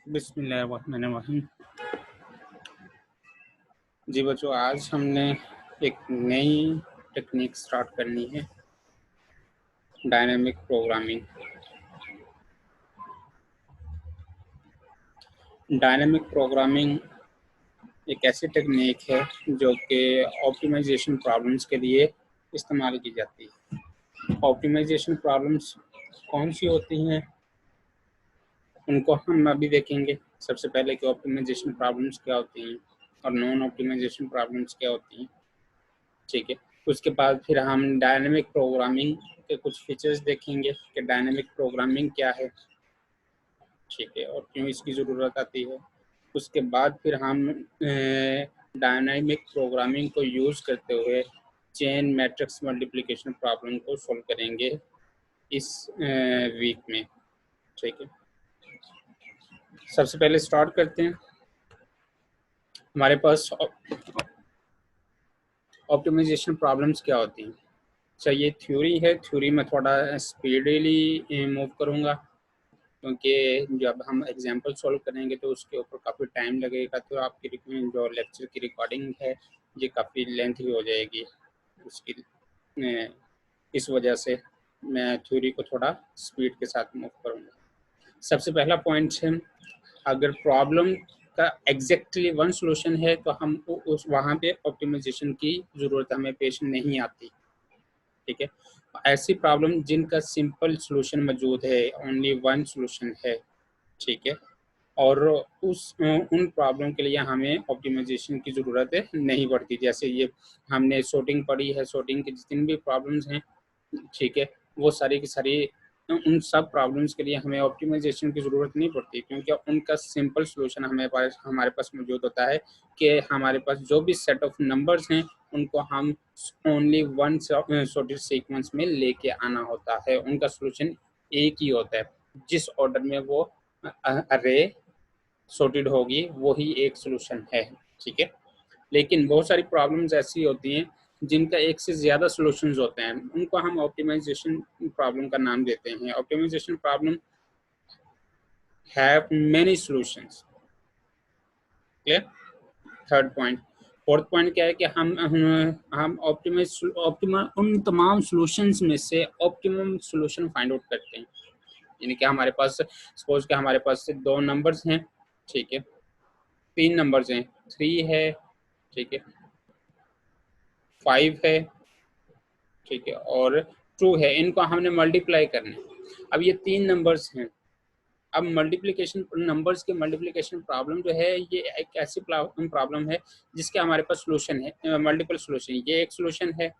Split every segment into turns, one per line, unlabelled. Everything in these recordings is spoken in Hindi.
बिस्मिल्लाहिर्रहमानिर्रहीम। जी बच्चों, आज हमने एक नई टेक्निक स्टार्ट करनी है, डायनामिक प्रोग्रामिंग। डायनामिक प्रोग्रामिंग एक ऐसी टेक्निक है जो कि ऑप्टिमाइजेशन प्रॉब्लम्स के लिए इस्तेमाल की जाती है। ऑप्टिमाइजेशन प्रॉब्लम्स कौन सी होती हैं उनको हम अभी देखेंगे। सबसे पहले कि ऑप्टिमाइजेशन प्रॉब्लम्स क्या होती हैं और नॉन ऑप्टिमाइजेशन प्रॉब्लम्स क्या होती हैं, ठीक है। उसके बाद फिर हम डायनामिक प्रोग्रामिंग के कुछ फीचर्स देखेंगे कि डायनामिक प्रोग्रामिंग क्या है, ठीक है, और क्यों इसकी ज़रूरत आती है। उसके बाद फिर हम डायनामिक प्रोग्रामिंग को यूज़ करते हुए चेन मैट्रिक्स मल्टीप्लिकेशन प्रॉब्लम को सॉल्व करेंगे इस वीक में, ठीक है। सबसे पहले स्टार्ट करते हैं। हमारे पास ऑप्टिमाइजेशन प्रॉब्लम्स क्या होती हैं। अच्छा, ये थ्योरी है, थ्योरी में थोड़ा स्पीडली मूव करूँगा क्योंकि जब हम एग्जाम्पल सॉल्व करेंगे तो उसके ऊपर काफ़ी टाइम लगेगा, तो आपकी जो लेक्चर की रिकॉर्डिंग है ये काफ़ी लेंथी हो जाएगी उसकी। इस वजह से मैं थ्योरी को थोड़ा स्पीड के साथ मूव करूँगा। सबसे पहला पॉइंट है, अगर प्रॉब्लम का एग्जैक्टली वन सोल्यूशन है तो हम उस वहाँ पे ऑप्टिमाइजेशन की ज़रूरत हमें पेश नहीं आती, ठीक है। ऐसी प्रॉब्लम जिनका सिंपल सॉल्यूशन मौजूद है, ओनली वन सॉल्यूशन है, ठीक है, और उन प्रॉब्लम के लिए हमें ऑप्टिमाइजेशन की ज़रूरत नहीं पड़ती। जैसे ये हमने सॉर्टिंग पढ़ी है, सॉर्टिंग की जितनी भी प्रॉब्लम्स हैं, ठीक है, वो सारी की सारी उन सब प्रॉब्लम्स के लिए हमें ऑप्टिमाइजेशन की ज़रूरत नहीं पड़ती, क्योंकि उनका सिंपल सॉल्यूशन हमारे पास मौजूद होता है कि हमारे पास जो भी सेट ऑफ नंबर्स हैं उनको हम ओनली वन सॉर्टेड सीक्वेंस में लेके आना होता है। उनका सॉल्यूशन एक ही होता है, जिस ऑर्डर में वो अरे सॉर्टेड होगी वही एक सॉल्यूशन है, ठीक है। लेकिन बहुत सारी प्रॉब्लम्स ऐसी होती हैं जिनका एक से ज़्यादा सॉल्यूशंस होते हैं, उनको हम ऑप्टिमाइजेशन प्रॉब्लम का नाम देते हैं। Optimisation problem have many solutions, clear. Third point. Fourth point क्या है कि हम ऑप्टिमा उन तमाम सॉल्यूशंस में से ऑप्टिमम सॉल्यूशन फाइंड आउट करते हैं। यानी कि हमारे पास सपोज कि हमारे पास दो नंबर्स हैं, ठीक है, तीन नंबर्स हैं, 3 है, ठीक है, 5 है, ठीक है, और 2 है। इनको हमने मल्टीप्लाई करना है। अब ये तीन नंबर्स हैं। अब मल्टीप्लिकेशन नंबर्स के मल्टीप्लिकेशन प्रॉब्लम जो है ये एक ऐसी प्रॉब्लम है जिसके हमारे पास सोल्यूशन है, मल्टीपल सोल्यूशन। ये एक सोल्यूशन है,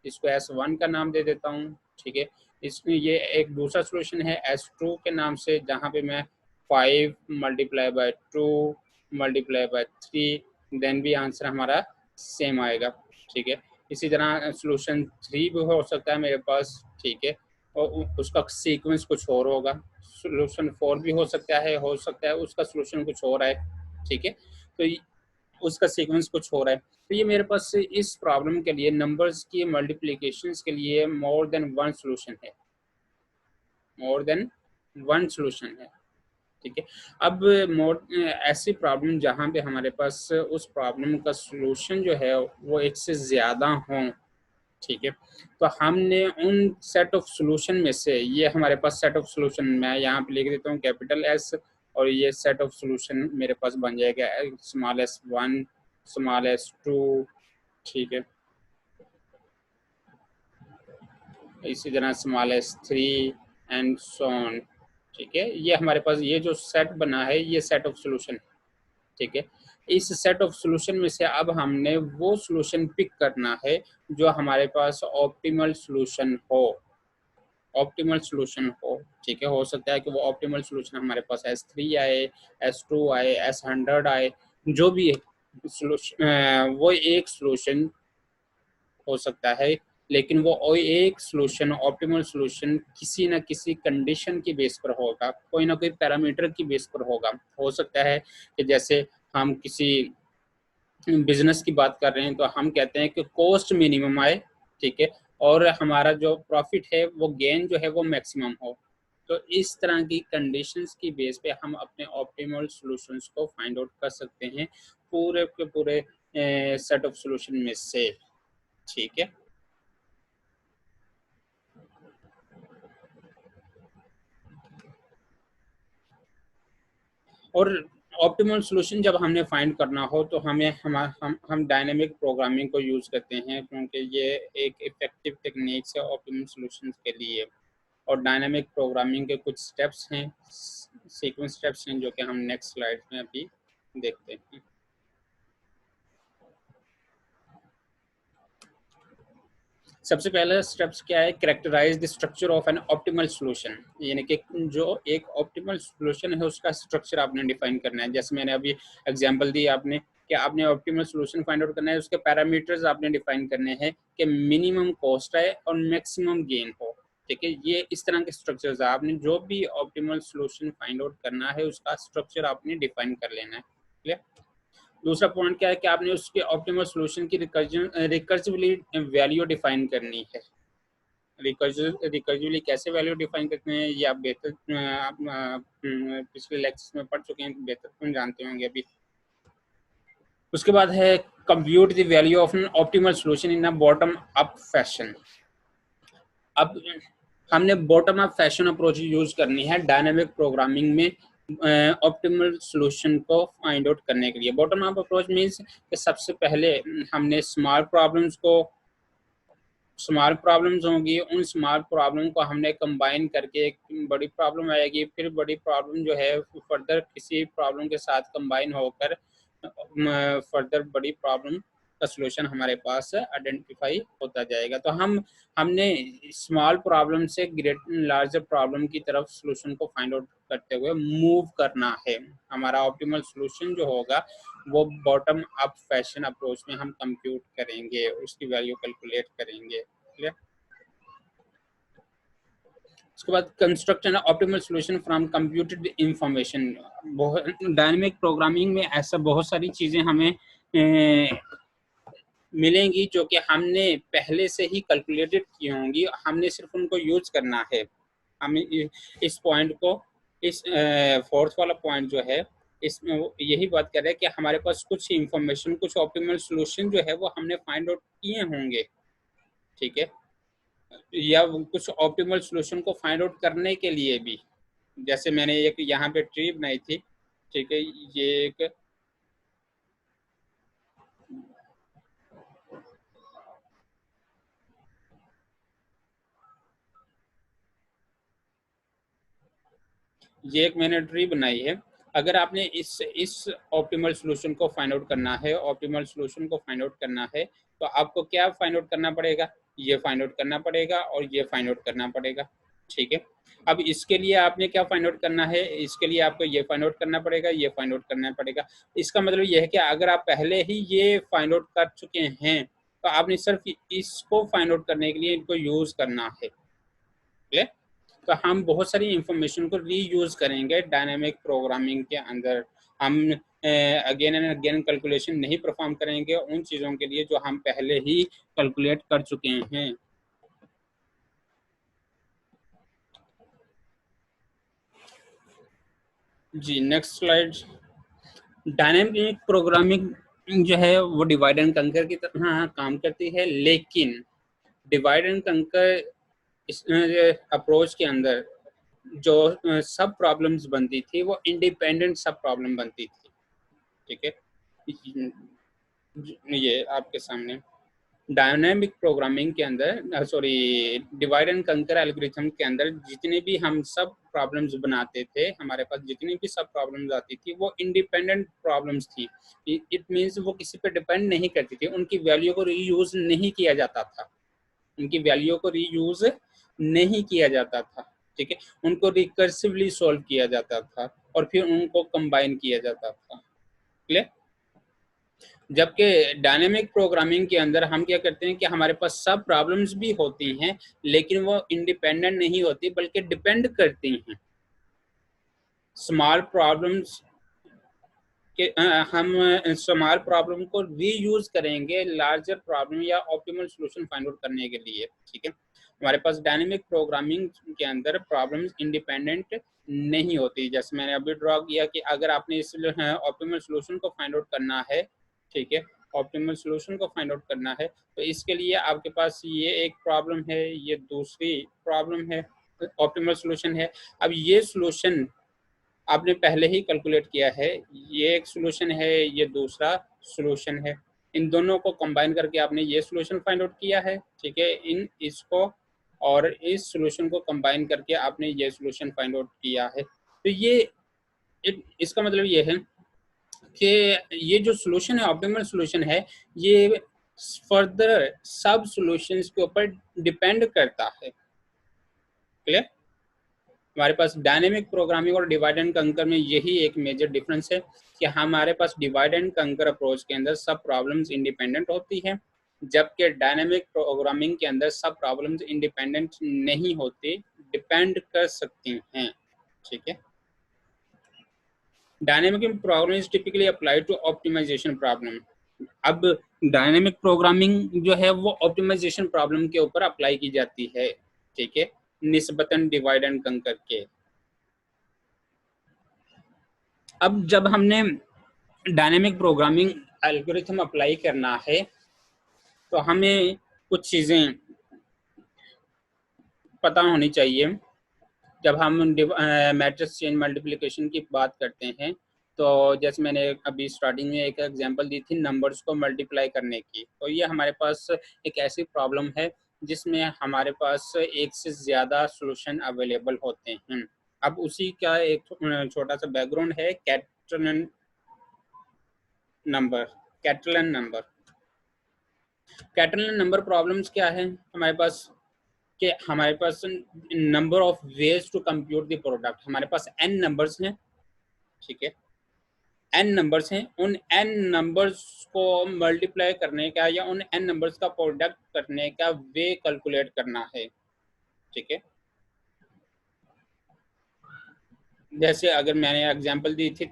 इसको S1 का नाम दे देता हूँ, ठीक है। इसमें ये एक दूसरा सोल्यूशन है S2 के नाम से, जहाँ पे मैं 5 multiply by 2 multiply by 3 then भी आंसर हमारा सेम आएगा, ठीक है। इसी तरह सोल्यूशन 3 भी हो सकता है मेरे पास, ठीक है, और उसका सीक्वेंस कुछ और होगा। सोल्यूशन 4 भी हो सकता है उसका सोल्यूशन कुछ और है, ठीक है, तो उसका सीक्वेंस कुछ हो रहा है। तो ये मेरे पास इस प्रॉब्लम के लिए नंबर्स की मल्टीप्लिकेशंस के लिए मोर देन वन सॉल्यूशन है, मोर देन वन सॉल्यूशन है, ठीक है। अब ऐसी प्रॉब्लम जहाँ पे हमारे पास उस प्रॉब्लम का सॉल्यूशन जो है वो एक से ज़्यादा हो, ठीक है, तो हमने उन सेट ऑफ सॉल्यूशन में से, ये हमारे पास सेट ऑफ सॉल्यूशन मैं यहाँ पे लिख देता हूँ कैपिटल एस, और ये सेट ऑफ सॉल्यूशन मेरे पास बन जाएगा स्मॉल S1 स्मॉल S2, ठीक है, इसी तरह small S3 and so on, ठीक है। ये हमारे पास ये जो सेट बना है ये सेट ऑफ सॉल्यूशन, ठीक है। इस सेट ऑफ सॉल्यूशन में से अब हमने वो सॉल्यूशन पिक करना है जो हमारे पास ऑप्टिमल सॉल्यूशन हो, ऑप्टिमल सॉल्यूशन हो, ठीक है। हो सकता है कि वो ऑप्टिमल सॉल्यूशन हमारे पास S3 आए, S2 आए, S100 आए, जो भी सॉल्यूशन वो एक सॉल्यूशन हो सकता है, लेकिन वो एक सॉल्यूशन ऑप्टिमल सॉल्यूशन किसी न किसी कंडीशन की बेस पर होगा, कोई ना कोई पैरामीटर की बेस पर होगा। हो सकता है कि जैसे हम किसी बिजनेस की बात कर रहे हैं तो हम कहते हैं कि कॉस्ट मिनिमम आए, ठीक है, और हमारा जो प्रॉफिट है वो गेन जो है वो मैक्सिमम हो, तो इस तरह की कंडीशंस की बेस पे हम अपने ऑप्टिमल सॉल्यूशंस को फाइंड आउट कर सकते हैं पूरे के पूरे सेट ऑफ सॉल्यूशन में से। ठीक है, और ऑप्टिमल सॉल्यूशन जब हमने फाइंड करना हो तो हमें हम डायनेमिक प्रोग्रामिंग को यूज़ करते हैं, क्योंकि ये एक इफेक्टिव टेक्निक्स है ऑप्टिमल सॉल्यूशन के लिए। और डायनेमिक प्रोग्रामिंग के कुछ स्टेप्स हैं, सीक्वेंस स्टेप्स हैं, जो कि हम नेक्स्ट स्लाइड में अभी देखते हैं। सबसे पहला स्टेप्स क्या है, characterise the structure of an optimal solution, यानी कि जो एक ऑप्टिमल सॉल्यूशन है उसका स्ट्रक्चर आपने डिफाइन करना है। जैसे मैंने अभी एग्जांपल दी आपने कि आपने ऑप्टिमल सॉल्यूशन फाइंड आउट करना है, उसके पैरामीटर्स आपने डिफाइन करने हैं कि मिनिमम कॉस्ट है और मैक्सिमम गेन हो। ठीक है, ये इस तरह के स्ट्रक्चर्स है, आपने जो भी ऑप्टिमल सॉल्यूशन फाइंड आउट करना है उसका स्ट्रक्चर आपने डिफाइन कर लेना है। क्लियर। दूसरा पॉइंट क्या है कि आपने उसके ऑप्टिमल सॉल्यूशन की रिकर्सिवली वैल्यू डिफाइन करनी है। रिकर्सिवली कैसे वैल्यू डिफाइन करते हैं ये आप बेहतर पिछले लेक्चर्स में पढ़ चुके हैं, बेहतर तुम जानते होंगे अभी। उसके बाद है compute the value of an optimal solution in a bottom up fashion. अब हमने bottom up fashion approach use करनी है डायनेमिक प्रोग्रामिंग में ऑप्टिमल सॉल्यूशन को फाइंड आउट करने के लिए। बॉटम अप अप्रोच मींस कि सबसे पहले हमने स्मॉल प्रॉब्लम्स होंगी, उन स्मॉल प्रॉब्लम को हमने कंबाइन करके एक बड़ी प्रॉब्लम आएगी, फिर बड़ी प्रॉब्लम जो है फर्दर किसी प्रॉब्लम के साथ कंबाइन होकर फर्दर बड़ी प्रॉब्लम का सलूशन हमारे पास आइडेंटिफाई होता जाएगा। तो हमने स्मॉल प्रॉब्लम से ग्रेट लार्जर प्रॉब्लम की तरफ सलूशन को फाइंड आउट करते हुए मूव करना है। हमारा ऑप्टिमल सलूशन जो होगा वो बॉटम अप फैशन अप्रोच में हम कंप्यूट करेंगे, उसकी वैल्यू कैलकुलेट करेंगे। क्लियर। उसके बाद construct N optimal solution from computed information. Dynamic programming में ऐसा बहुत सारी चीज़ें हमें मिलेंगी जो कि हमने पहले से ही कैलकुलेटेड की होंगी, हमने सिर्फ उनको यूज करना है। हमें इस पॉइंट को, इस फोर्थ वाला पॉइंट जो है इसमें यही बात कर रहे हैं कि हमारे पास कुछ इंफॉर्मेशन, कुछ ऑप्टिमल सॉल्यूशन जो है वो हमने फाइंड आउट किए होंगे। ठीक है, या कुछ ऑप्टिमल सॉल्यूशन को फाइंड आउट करने के लिए भी, जैसे मैंने एक यहाँ पे ट्री बनाई थी। ठीक है, ये एक मैंने ट्री बनाई है। अगर आपने इस ऑप्टिमल सॉल्यूशन को फाइंड आउट करना है, ऑप्टिमल सॉल्यूशन को फाइंड आउट करना है, तो आपको क्या फाइंड आउट करना पड़ेगा, ये फाइंड आउट करना पड़ेगा और ये फाइंड आउट करना पड़ेगा। ठीक है, अब इसके लिए आपने क्या फाइंड आउट करना है, इसके लिए आपको ये फाइंड आउट करना पड़ेगा, ये फाइंड आउट करना पड़ेगा। इसका मतलब ये है कि अगर आप पहले ही ये फाइंड आउट कर चुके हैं तो आपने सिर्फ इसको फाइंड आउट करने के लिए इनको यूज करना है। ठीक, तो हम बहुत सारी इंफॉर्मेशन को रीयूज करेंगे डायनामिक प्रोग्रामिंग के अंदर। हम अगेन एंड अगेन कैलकुलेशन नहीं परफॉर्म करेंगे उन चीज़ों के लिए जो हम पहले ही कैलकुलेट कर चुके हैं। जी नेक्स्ट स्लाइड। डायनामिक प्रोग्रामिंग जो है वो डिवाइड एंड कंकर की तरह काम करती है, लेकिन डिवाइड एंड कंकर इस अप्रोच के अंदर जो सब प्रॉब्लम्स बनती थी वो इंडिपेंडेंट सब प्रॉब्लम बनती थी। ठीक है, ये आपके सामने डायनामिक प्रोग्रामिंग के अंदर, सॉरी, डिवाइड एंड कंकर एल्गोरिथम के अंदर जितने भी हम सब प्रॉब्लम्स बनाते थे, हमारे पास जितनी भी सब प्रॉब्लम्स आती थी वो इंडिपेंडेंट प्रॉब्लम्स थी। इट मीन्स वो किसी पे डिपेंड नहीं करती थी, उनकी वैल्यू को रीयूज नहीं किया जाता था, उनकी वैल्यू को रीयूज नहीं किया जाता था। ठीक है, उनको रिकर्सिवली सॉल्व किया जाता था और फिर उनको कंबाइन किया जाता था। क्लियर। जबकि डायनेमिक प्रोग्रामिंग के अंदर हम क्या करते हैं कि हमारे पास सब प्रॉब्लम्स भी होती हैं, लेकिन वो इंडिपेंडेंट नहीं होती बल्कि डिपेंड करती हैं। स्मॉल प्रॉब्लम्स के हम स्मॉल प्रॉब्लम को रीयूज करेंगे लार्जर प्रॉब्लम या ऑप्टिमल सॉल्यूशन फाइंड आउट करने के लिए। ठीक है, हमारे पास डायनेमिक प्रोग्रामिंग के अंदर प्रॉब्लम्स इंडिपेंडेंट नहीं होती। जैसे मैंने अभी ड्रॉ किया कि अगर आपने इस ऑप्टिमल सोल्यूशन को फाइंड आउट करना है, ठीक है, ऑप्टिमल सोल्यूशन को फाइंड आउट करना है, तो इसके लिए आपके पास ये एक प्रॉब्लम है, ये दूसरी प्रॉब्लम है, ऑप्टिमल सोल्यूशन है। अब ये सोल्यूशन आपने पहले ही कैलकुलेट किया है, ये एक सोल्यूशन है, ये दूसरा सोल्यूशन है, इन दोनों को कंबाइन करके आपने ये सोल्यूशन फाइंड आउट किया है, ठीक है, इन इसको और इस सोल्यूशन को कंबाइन करके आपने ये सोल्यूशन फाइंड आउट किया है। तो ये इसका मतलब ये है कि ये जो सोल्यूशन है, ऑप्टिमल सोल्यूशन है, ये फर्दर सब सॉल्यूशंस के ऊपर डिपेंड करता है। क्लियर? हमारे पास डायनेमिक प्रोग्रामिंग और डिवाइड एंड कंकर में यही एक मेजर डिफरेंस है कि हमारे पास डिवाइड एंड कंकर अप्रोच के अंदर सब प्रॉब्लम्स इंडिपेंडेंट होती है, जबकि डायनेमिक प्रोग्रामिंग के अंदर सब प्रॉब्लम्स इंडिपेंडेंट नहीं होती, डिपेंड कर सकती हैं। ठीक है, dynamic programming is typically applied to optimisation problem. अब डायनेमिक प्रोग्रामिंग जो है वो ऑप्टिमाइजेशन प्रॉब्लम के ऊपर अप्लाई की जाती है, ठीक है, निस्बतन डिवाइड एंड कंकर के। अब जब हमने डायनेमिक प्रोग्रामिंग एल्गोरिथम अप्लाई करना है तो हमें कुछ चीज़ें पता होनी चाहिए। जब हम मैट्रिक्स चेन मल्टीप्लिकेशन की बात करते हैं, तो जैसे मैंने अभी स्टार्टिंग में एक एग्जांपल दी थी नंबर्स को मल्टीप्लाई करने की, तो ये हमारे पास एक ऐसी प्रॉब्लम है जिसमें हमारे पास एक से ज़्यादा सॉल्यूशन अवेलेबल होते हैं। अब उसी का एक छोटा सा बैकग्राउंड है, Catalan number. Catalan number, Catalan number problems क्या है हमारे पास, कि हमारे पास number of ways to compute the product. हमारे पास n नंबर्स हैं, ठीक है, n नंबर्स हैं, उन n नंबर्स को मल्टीप्लाई करने का या उन n नंबर्स का प्रोडक्ट करने का वे कैलकुलेट करना है, ठीक है। जैसे अगर मैंने एग्जांपल दी थी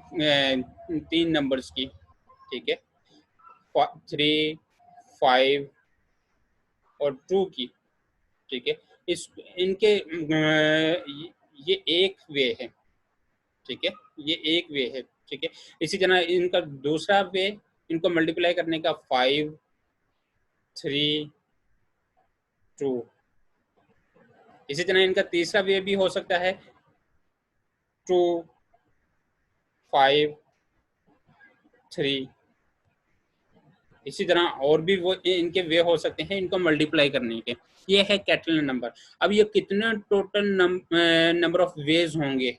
3 नंबर्स की, ठीक है, 3, 5 और 2 की, ठीक है, इस इनके ये एक वे है, ठीक है, ये एक वे है, ठीक है। इसी तरह इनका दूसरा वे, इनको मल्टीप्लाई करने का 5, 3, 2। इसी तरह इनका तीसरा वे भी हो सकता है 2, 5, 3। इसी तरह और भी वो इनके वे हो सकते हैं इनको मल्टीप्लाई करने के। ये है कैटलन नंबर। अब ये कितने टोटल नंबर ऑफ वेज होंगे,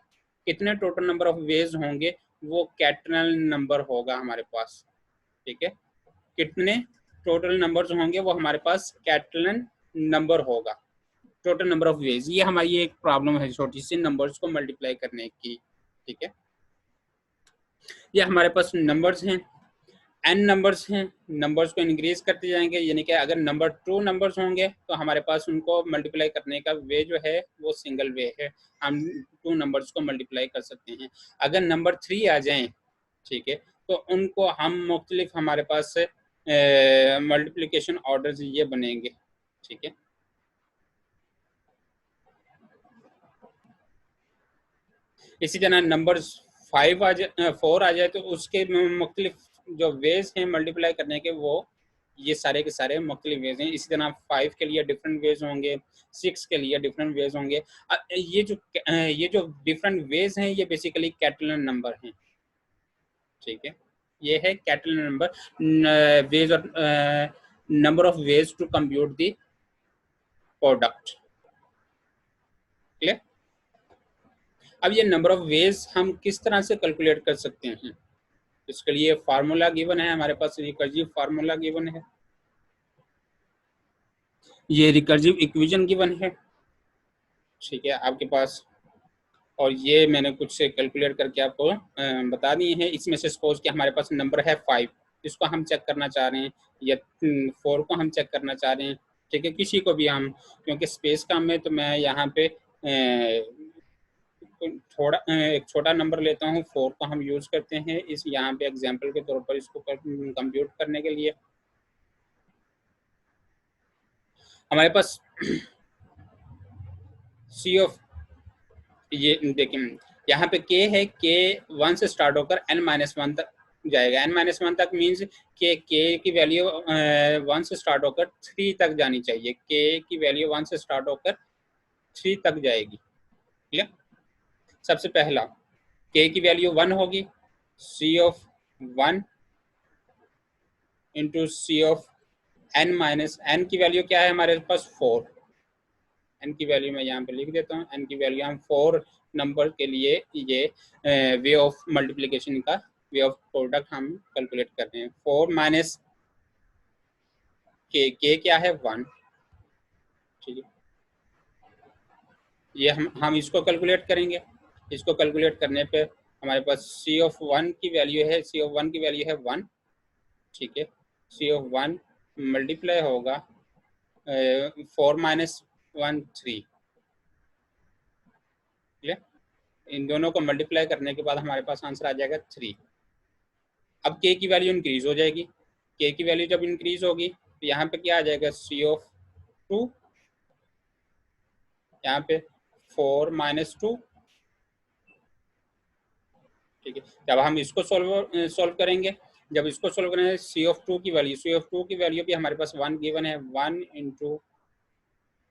कितने टोटल नंबर ऑफ वेज होंगे, वो कैटलन नंबर होगा हमारे पास, ठीक है। कितने टोटल नंबर्स होंगे वो हमारे पास कैटलन नंबर होगा, टोटल नंबर ऑफ वेज। ये हमारी एक प्रॉब्लम है छोटी सी नंबर्स को मल्टीप्लाई करने की, ठीक है। ये हमारे पास नंबर्स हैं, n नंबर्स हैं, नंबर्स को इंक्रीज करते जाएंगे, यानी कि अगर नंबर 2 नंबर्स होंगे तो हमारे पास उनको मल्टीप्लाई करने का वे जो है वो सिंगल वे है, हम 2 नंबर्स को मल्टीप्लाई कर सकते हैं। अगर नंबर 3 आ जाएं, ठीक है, तो उनको हम मुख्तलिफ हमारे पास मल्टीप्लिकेशन ऑर्डर्स ये बनेंगे, ठीक है। इसी तरह नंबर 4 आ जाए तो उसके मुख्तलिफ जो वेज हैं मल्टीप्लाई करने के, वो ये सारे के सारे मुख्तलिफ वेज हैं। इसी तरह 5 के लिए डिफरेंट वेज होंगे, 6 के लिए डिफरेंट वेज होंगे। ये जो डिफरेंट वेज हैं ये बेसिकली कैटलन नंबर हैं, ठीक है। ये है कैटलन नंबर, वेज और number of ways to compute the product. Clear? अब ये नंबर ऑफ वेज हम किस तरह से कैलकुलेट कर सकते हैं, इसके लिए फार्मूला गिवन है हमारे पास, रिकर्सिव फार्मूला गिवन है, ये रिकर्सिव इक्वेशन गिवन है, ठीक है, आपके पास। और ये मैंने कुछ से कैलकुलेट करके आपको बता दिए हैं। इसमें से सपोज कि हमारे पास नंबर है 5, इसको हम चेक करना चाह रहे हैं, या 4 को हम चेक करना चाह रहे हैं, ठीक है, किसी को भी हम, क्योंकि स्पेस कम है तो मैं यहाँ पे थोड़ा एक छोटा नंबर लेता हूँ, 4 को हम यूज़ करते हैं इस यहाँ पे एग्जांपल के तौर पर इसको कंप्यूट करने के लिए। हमारे पास सी ऑफ, ये देखिए यहाँ पे के है, के 1 से स्टार्ट होकर n-1 तक जाएगा। n-1 तक मीन्स के की वैल्यू 1 से स्टार्ट होकर 3 तक जानी चाहिए। के की वैल्यू 1 से स्टार्ट होकर 3 तक जाएगी। क्लियर? सबसे पहला के की वैल्यू 1 होगी, C of 1 into C of n की वैल्यू क्या है हमारे पास 4। n की वैल्यू मैं यहाँ पे लिख देता हूँ। n की वैल्यू हम 4 नंबर के लिए ये वे ऑफ मल्टीप्लिकेशन का वे ऑफ प्रोडक्ट हम कैलकुलेट कर रहे हैं। 4 माइनस के क्या है 1। ठीक है, ये हम इसको कैलकुलेट करेंगे। इसको कैलकुलेट करने पे हमारे पास सी ऑफ 1 की वैल्यू है, सी ऑफ 1 की वैल्यू है 1। ठीक है, सी ऑफ 1 मल्टीप्लाई होगा 4 माइनस 1 3। ठीक है, इन दोनों को मल्टीप्लाई करने के बाद हमारे पास आंसर आ जाएगा 3। अब के की वैल्यू इंक्रीज हो जाएगी। के की वैल्यू जब इंक्रीज होगी तो यहाँ पे क्या आ जाएगा, सी ऑफ 2, यहाँ पे 4 माइनस 2। ठीक है, जब हम इसको सोल्व करेंगे, जब इसको सोल्व करेंगे सी ऑफ 2 की वैल्यू, सी ऑफ 2 की वैल्यू भी हमारे पास 1 गिवन है। 1 इंटू,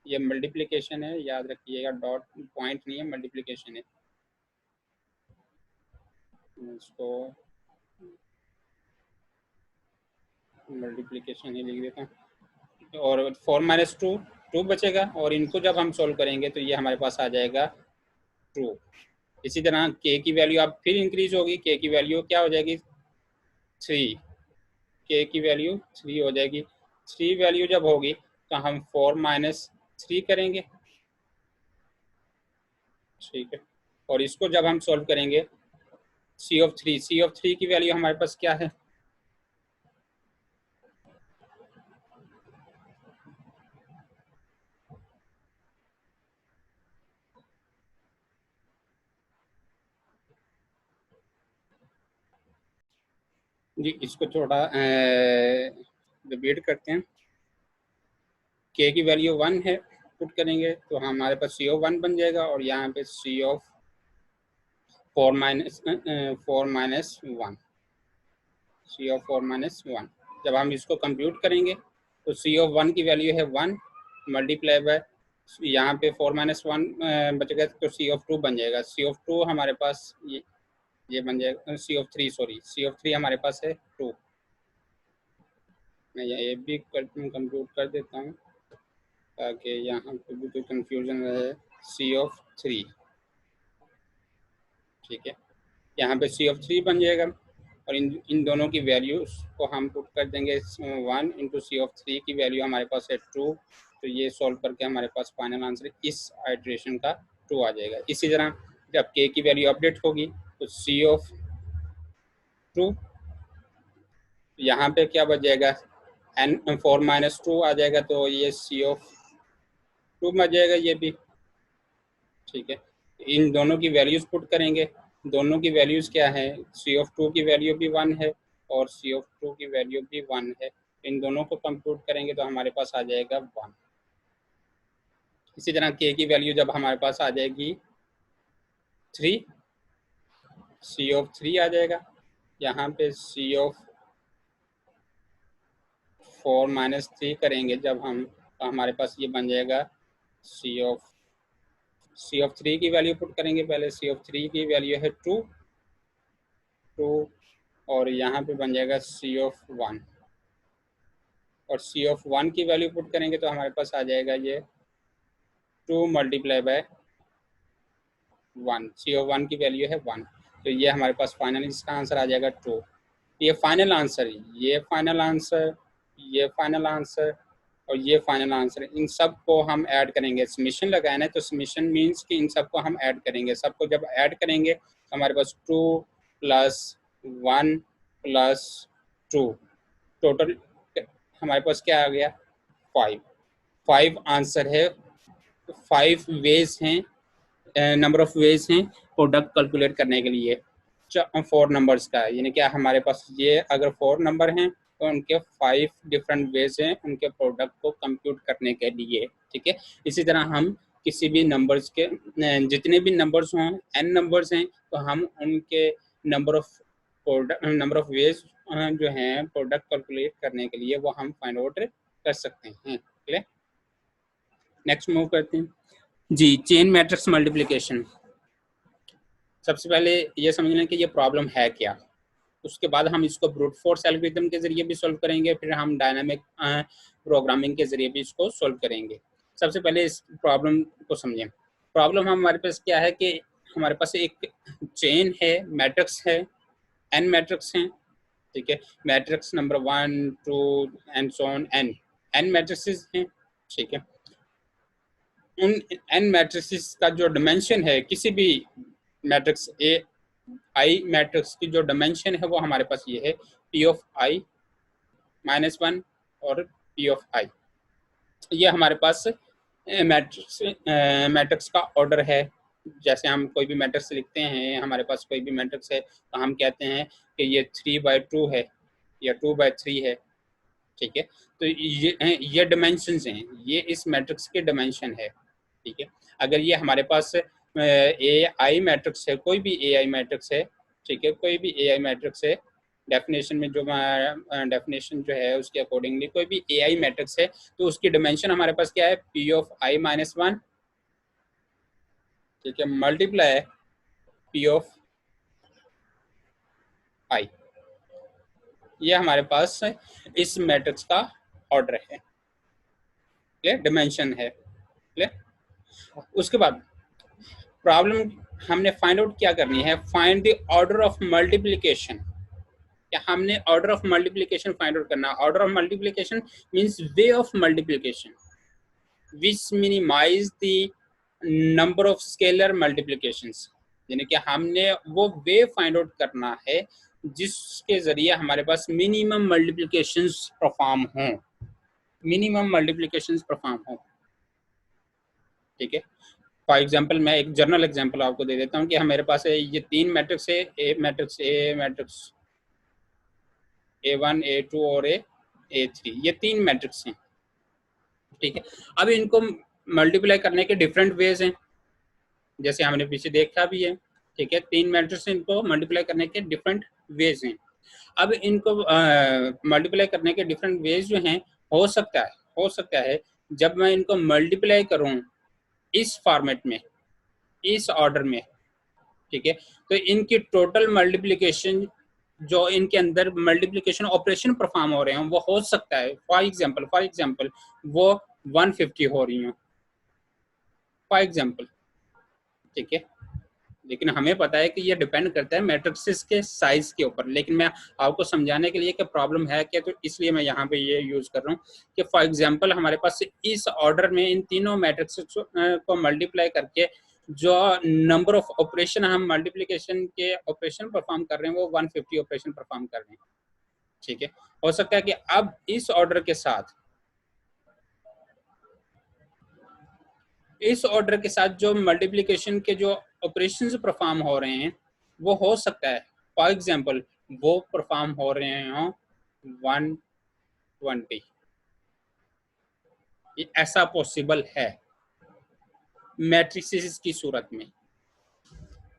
ये मल्टीप्लीकेशन है, याद रखिएगा, डॉट पॉइंट नहीं है, मल्टीप्लीकेशन है। इसको मल्टीप्लीकेशन ही लिख देता हूँ। और 4 माइनस 2 2 बचेगा, और इनको जब हम सोल्व करेंगे तो ये हमारे पास आ जाएगा 2। इसी तरह के की वैल्यू अब फिर इंक्रीज होगी। के की वैल्यू क्या हो जाएगी 3। के की वैल्यू 3 हो जाएगी। 3 वैल्यू जब होगी तो हम 4 माइनस 3 करेंगे। ठीक है, और इसको जब हम सोल्व करेंगे सी ऑफ 3, सी ऑफ 3 की वैल्यू हमारे पास क्या है, जी इसको थोड़ा रिपीट करते हैं। के की वैल्यू 1 है, पुट करेंगे तो हमारे पास सी ऑफ 1 बन जाएगा, और यहाँ पे C of 4 minus 1, C of 4 minus 1। जब हम इसको कंप्यूट करेंगे तो सी ऑफ 1 की वैल्यू है 1 मल्टीप्लाई बाय, यहाँ पे 4 माइनस 1 बचेगा तो सी ऑफ 2 बन जाएगा। सी ऑफ 2 हमारे पास ये बन जाएगा, सी ऑफ 3 सॉरी, सी ऑफ 3 हमारे पास है 2। मैं ये भी कंप्यूट कर देता हूँ ताकि यहाँ पे भी कोई कंफ्यूजन रहे। सी ऑफ 3, ठीक है, यहाँ पे सी ऑफ 3 बन जाएगा, और इन दोनों की वैल्यूज को हम पुट कर देंगे। 1 इंटू सी ऑफ 3 की वैल्यू हमारे पास है 2, तो ये सॉल्व करके हमारे पास फाइनल आंसर इस आइट्रेशन का 2 आ जाएगा। इसी तरह जब के की वैल्यू अपडेट होगी तो सी ऑफ 2, यहाँ पे क्या बच जाएगा, n 4 माइनस 2 आ जाएगा, तो ये सी ऑफ 2 बच जाएगा ये भी। ठीक है, इन दोनों की वैल्यूज पुट करेंगे। दोनों की वैल्यूज क्या है, सी ऑफ 2 की वैल्यू भी 1 है और सी ऑफ 2 की वैल्यू भी 1 है। इन दोनों को कंप्यूट करेंगे तो हमारे पास आ जाएगा 1। इसी तरह के की वैल्यू जब हमारे पास आ जाएगी 3, सी ऑफ 3 आ जाएगा। यहाँ पे सी ऑफ 4 माइनस 3 करेंगे जब हम, तो हमारे पास ये बन जाएगा सी ऑफ 3 की वैल्यू पुट करेंगे। पहले सी ऑफ 3 की वैल्यू है 2, और यहाँ पे बन जाएगा सी ऑफ 1, और सी ऑफ 1 की वैल्यू पुट करेंगे तो हमारे पास आ जाएगा ये 2 मल्टीप्लाई बाय 1। सी ऑफ 1 की वैल्यू है 1, तो ये हमारे पास फाइनल इसका आंसर आ जाएगा 2। ये फाइनल आंसर, ये फाइनल आंसर, ये फाइनल आंसर और ये फाइनल आंसर, इन सब को हम ऐड करेंगे। समीशन लगाना है तो समीशन मीन्स कि इन सबको हम ऐड करेंगे। सबको जब ऐड करेंगे तो हमारे पास 2 प्लस 1 प्लस 2, टोटल हमारे पास क्या आ गया 5। 5 आंसर है, 5 वेज हैं, नंबर ऑफ वेज हैं प्रोडक्ट कैलकुलेट करने के लिए 4 नंबर्स का। यानी क्या हमारे पास ये अगर 4 नंबर हैं तो उनके 5 डिफरेंट वेज हैं उनके प्रोडक्ट को कंप्यूट करने के लिए। ठीक है, इसी तरह हम किसी भी नंबर्स के जितने भी नंबर्स हों, n नंबर्स हैं, तो हम उनके नंबर ऑफ वेज जो हैं प्रोडक्ट कैलकुलेट करने के लिए वो हम फाइंड आउट कर सकते हैं। क्लियर? नेक्स्ट मूव करते हैं जी, चेन मैट्रिक्स मल्टीप्लिकेशन। सबसे पहले ये समझ लें कि ये प्रॉब्लम है क्या, उसके बाद हम इसको ब्रूट फोर्स एल्गोरिथम के जरिए भी सॉल्व करेंगे, फिर हम डायनामिक प्रोग्रामिंग के जरिए भी इसको सॉल्व करेंगे। सबसे पहले इस प्रॉब्लम को समझें। प्रॉब्लम हमारे पास क्या है कि हमारे पास एक चेन है, मैट्रिक्स है, एन मैट्रिक्स हैं, ठीक है, matrix number 1 2 and so on, N matrix हैं, ठीक है। उन एन मैट्रिक्स का जो डिमेंशन है, किसी भी मैट्रिक्स ए आई मैट्रिक्स की जो डिमेंशन है वो हमारे पास ये है, पी ऑफ आई माइनस 1 और पी ऑफ आई। ये हमारे पास मैट्रिक्स का ऑर्डर है। जैसे हम कोई भी मैट्रिक्स लिखते हैं, हमारे पास कोई भी मैट्रिक्स है, तो हम कहते हैं कि ये 3/2 है या 2/3 है, ठीक है। तो ये डिमेंशंस हैं, ये इस मैट्रिक्स के डिमेंशन है, ठीक है। अगर ये हमारे पास ए आई मैट्रिक्स है, कोई भी ए आई मैट्रिक्स है, ठीक है, कोई भी ए आई मैट्रिक्स है, डेफिनेशन में जो डेफिनेशन जो है उसके अकॉर्डिंगली कोई भी ए आई मैट्रिक्स है, तो उसकी डिमेंशन हमारे पास क्या है, पी ऑफ आई माइनस 1, ठीक है, मल्टीप्लाई पी ऑफ आई। ये हमारे पास इस मैट्रिक्स का ऑर्डर है, क्लियर, डिमेंशन है, क्लियर। उसके बाद प्रॉब्लम हमने फाइंड आउट क्या करनी है, find the order of multiplication. क्या हमने order of multiplication find out करना। Order of multiplication means way of multiplication which minimise the number of scalar multiplications, यानी कि हमने वो वे फाइंड आउट करना है जिसके जरिए हमारे पास मिनिमम मल्टीप्लिकेशंस परफॉर्म हों, मिनिमम मल्टीप्लिकेशंस परफॉर्म हों, ठीक है। फॉर एग्जाम्पल मैं एक जनरल एग्जाम्पल आपको दे देता हूँ कि हमारे पास ये 3 मैट्रिक्स है, ए मैट्रिक्स A1 A2 और A3, ये 3 मैट्रिक्स हैं, ठीक है। अब इनको मल्टीप्लाई करने के डिफरेंट वेज हैं, जैसे हमने पीछे देखा भी है, ठीक है। 3 मैट्रिक्स, इनको मल्टीप्लाई करने के डिफरेंट वेज हैं। अब इनको मल्टीप्लाई करने के डिफरेंट वेज जो हैं, हो सकता है जब मैं इनको मल्टीप्लाई करूं इस फॉर्मेट में, इस ऑर्डर में, ठीक है, तो इनकी टोटल मल्टीप्लिकेशन जो इनके अंदर मल्टीप्लिकेशन ऑपरेशन परफॉर्म हो रहे हैं वो हो सकता है, फॉर एग्जांपल वो 150 हो रही हो, फॉर एग्जांपल, ठीक है। लेकिन हमें पता है कि ये डिपेंड करता है मैट्रिक्स के साइज के ऊपर, लेकिन मैं आपको समझाने के लिए कि प्रॉब्लम है क्या, तो इसलिए मैं यहाँ पे ये यूज कर रहा हूँ कि फॉर एग्जांपल हमारे पास इस ऑर्डर में इन तीनों मैट्रिक्स को मल्टीप्लाई करके जो नंबर ऑफ ऑपरेशन हम मल्टीप्लिकेशन के ऑपरेशन परफॉर्म कर रहे हैं वो 150 ऑपरेशन परफॉर्म कर रहे हैं, ठीक है। हो सकता है कि अब इस ऑर्डर के साथ जो मल्टीप्लिकेशन के जो ऑपरेशंस परफॉर्म हो रहे हैं वो हो सकता है, फॉर एग्जांपल वो परफॉर्म हो रहे हो 120, ये ऐसा पॉसिबल है मैट्रिसेस की सूरत में,